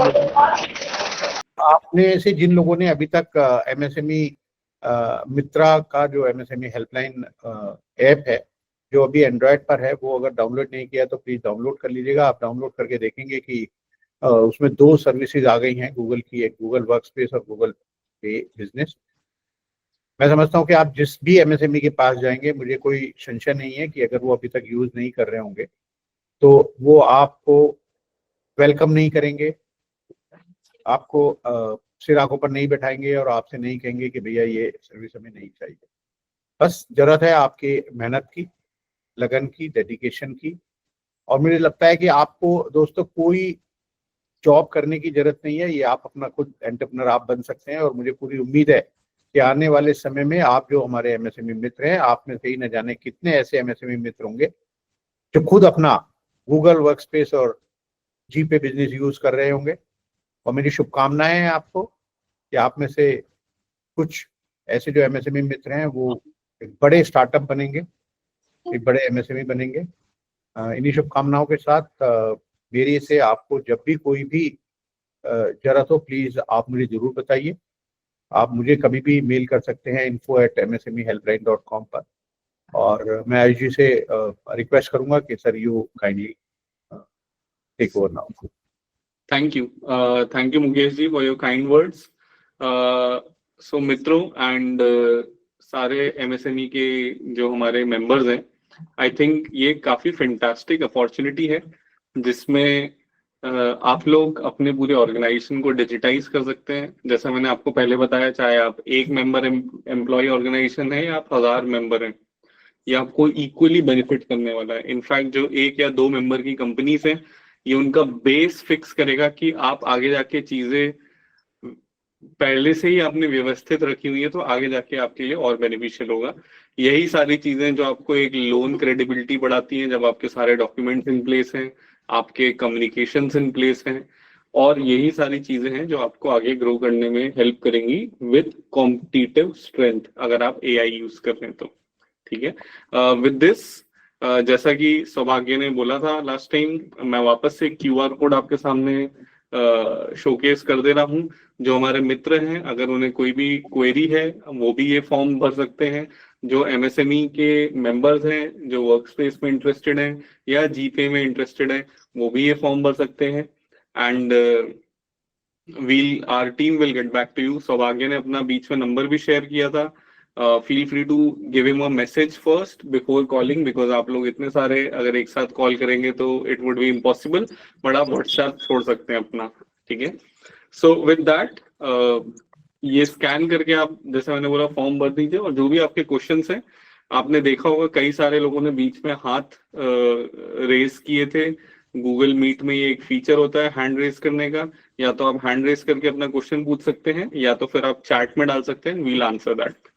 आपने से जिन लोगों ने अभी तक MSME मित्रा का जो MSME हेल्पलाइन ऐप है जो अभी एंड्रॉयड पर है, वो अगर डाउनलोड नहीं किया तो प्लीज डाउनलोड कर लीजिएगा। आप डाउनलोड करके देखेंगे कि उसमें 2 सर्विसेज आ गई हैं गूगल की, एक गूगल वर्कस्पेस और गूगल पे बिजनेस। मैं समझता हूं कि आप जिस भी MSME के पास जाएंगे, मुझे कोई संशय नहीं है कि अगर वो अभी तक यूज नहीं कर रहे होंगे तो वो आपको वेलकम नहीं करेंगे, आपको सिर आंखों पर नहीं बैठाएंगे और आपसे नहीं कहेंगे कि भैया ये सर्विस हमें नहीं चाहिए। बस जरूरत है आपकी मेहनत की, लगन की, डेडिकेशन की। और मुझे लगता है कि आपको दोस्तों कोई जॉब करने की जरूरत नहीं है, ये आप अपना खुद एंटरप्रेन्योर आप बन सकते हैं। और मुझे पूरी उम्मीद है कि आने वाले समय में आप जो हमारे MSME मित्र हैं, आप में से ही न जाने कितने ऐसे MSME मित्र होंगे जो खुद अपना गूगल वर्कस्पेस और जी पे बिजनेस यूज कर रहे होंगे। और मेरी शुभकामनाएं हैं आपको कि आप में से कुछ ऐसे जो MSME मित्र हैं वो एक बड़े स्टार्टअप बनेंगे, एक बड़े MSME बनेंगे। इन्हीं शुभकामनाओं के साथ मेरी से आपको जब भी कोई भी जरूरत हो प्लीज आप मुझे जरूर बताइए। आप मुझे कभी भी मेल कर सकते हैं info@msmehelpline.com पर। और मैं आयुष जी से रिक्वेस्ट करूंगा कि sir you kindly take over now. Thank you Mukesh ji for your kind words. So मित्रों एंड सारे MSME के जो हमारे मेंबर्स हैं, आई थिंक ये काफी फैंटास्टिक अपॉर्चुनिटी है जिसमें आप लोग अपने पूरे ऑर्गेनाइजेशन को डिजिटाइज कर सकते हैं। जैसा मैंने आपको पहले बताया, चाहे आप 1 मेंबर एम्प्लॉय ऑर्गेनाइजेशन है या आप 1000 मेंबर हैं, ये आपको इक्वली बेनिफिट करने वाला है। इनफैक्ट जो 1 या 2 मेंबर की कंपनीज हैं, ये उनका बेस फिक्स करेगा कि आप आगे जाके चीजें पहले से ही आपने व्यवस्थित रखी हुई है तो आगे जाके आपके लिए और बेनिफिशियल होगा। यही सारी चीजें जो आपको एक लोन क्रेडिबिलिटी बढ़ाती हैं, जब आपके सारे डॉक्यूमेंट्स इन प्लेस हैं, आपके कम्युनिकेशंस इन प्लेस हैं, और यही सारी चीजें हैं जो आपको आगे ग्रो करने में हेल्प करेंगी विद कॉम्पिटिटिव स्ट्रेंथ, अगर आप AI यूज कर रहे हैं तो। ठीक है, विद दिस जैसा कि सौभाग्य ने बोला था लास्ट टाइम, मैं वापस से QR कोड आपके सामने शोकेस कर दे रहा हूं। जो हमारे मित्र हैं, अगर उन्हें कोई भी क्वेरी है वो भी ये फॉर्म भर सकते हैं। जो MSME के मेंबर्स हैं, जो वर्कस्पेस में इंटरेस्टेड हैं या जीपे में इंटरेस्टेड हैं, वो भी ये फॉर्म भर सकते हैं। And our team will get back to you. Saubhagya ने अपना बीच में नंबर भी शेयर किया था। Feel free to give him a message first before calling, because आप लोग इतने सारे अगर एक साथ कॉल करेंगे तो it would be impossible, but आप व्हाट्सएप छोड़ सकते हैं अपना। ठीक है, सो विद दैट ये स्कैन करके आप, जैसे मैंने बोला, फॉर्म भर दीजिए। और जो भी आपके क्वेश्चंस हैं, आपने देखा होगा कई सारे लोगों ने बीच में हाथ रेज किए थे। गूगल मीट में ये एक फीचर होता है हैंड रेज करने का, या तो आप हैंड रेज करके अपना क्वेश्चन पूछ सकते हैं या तो फिर आप चैट में डाल सकते हैं, वील आंसर दैट।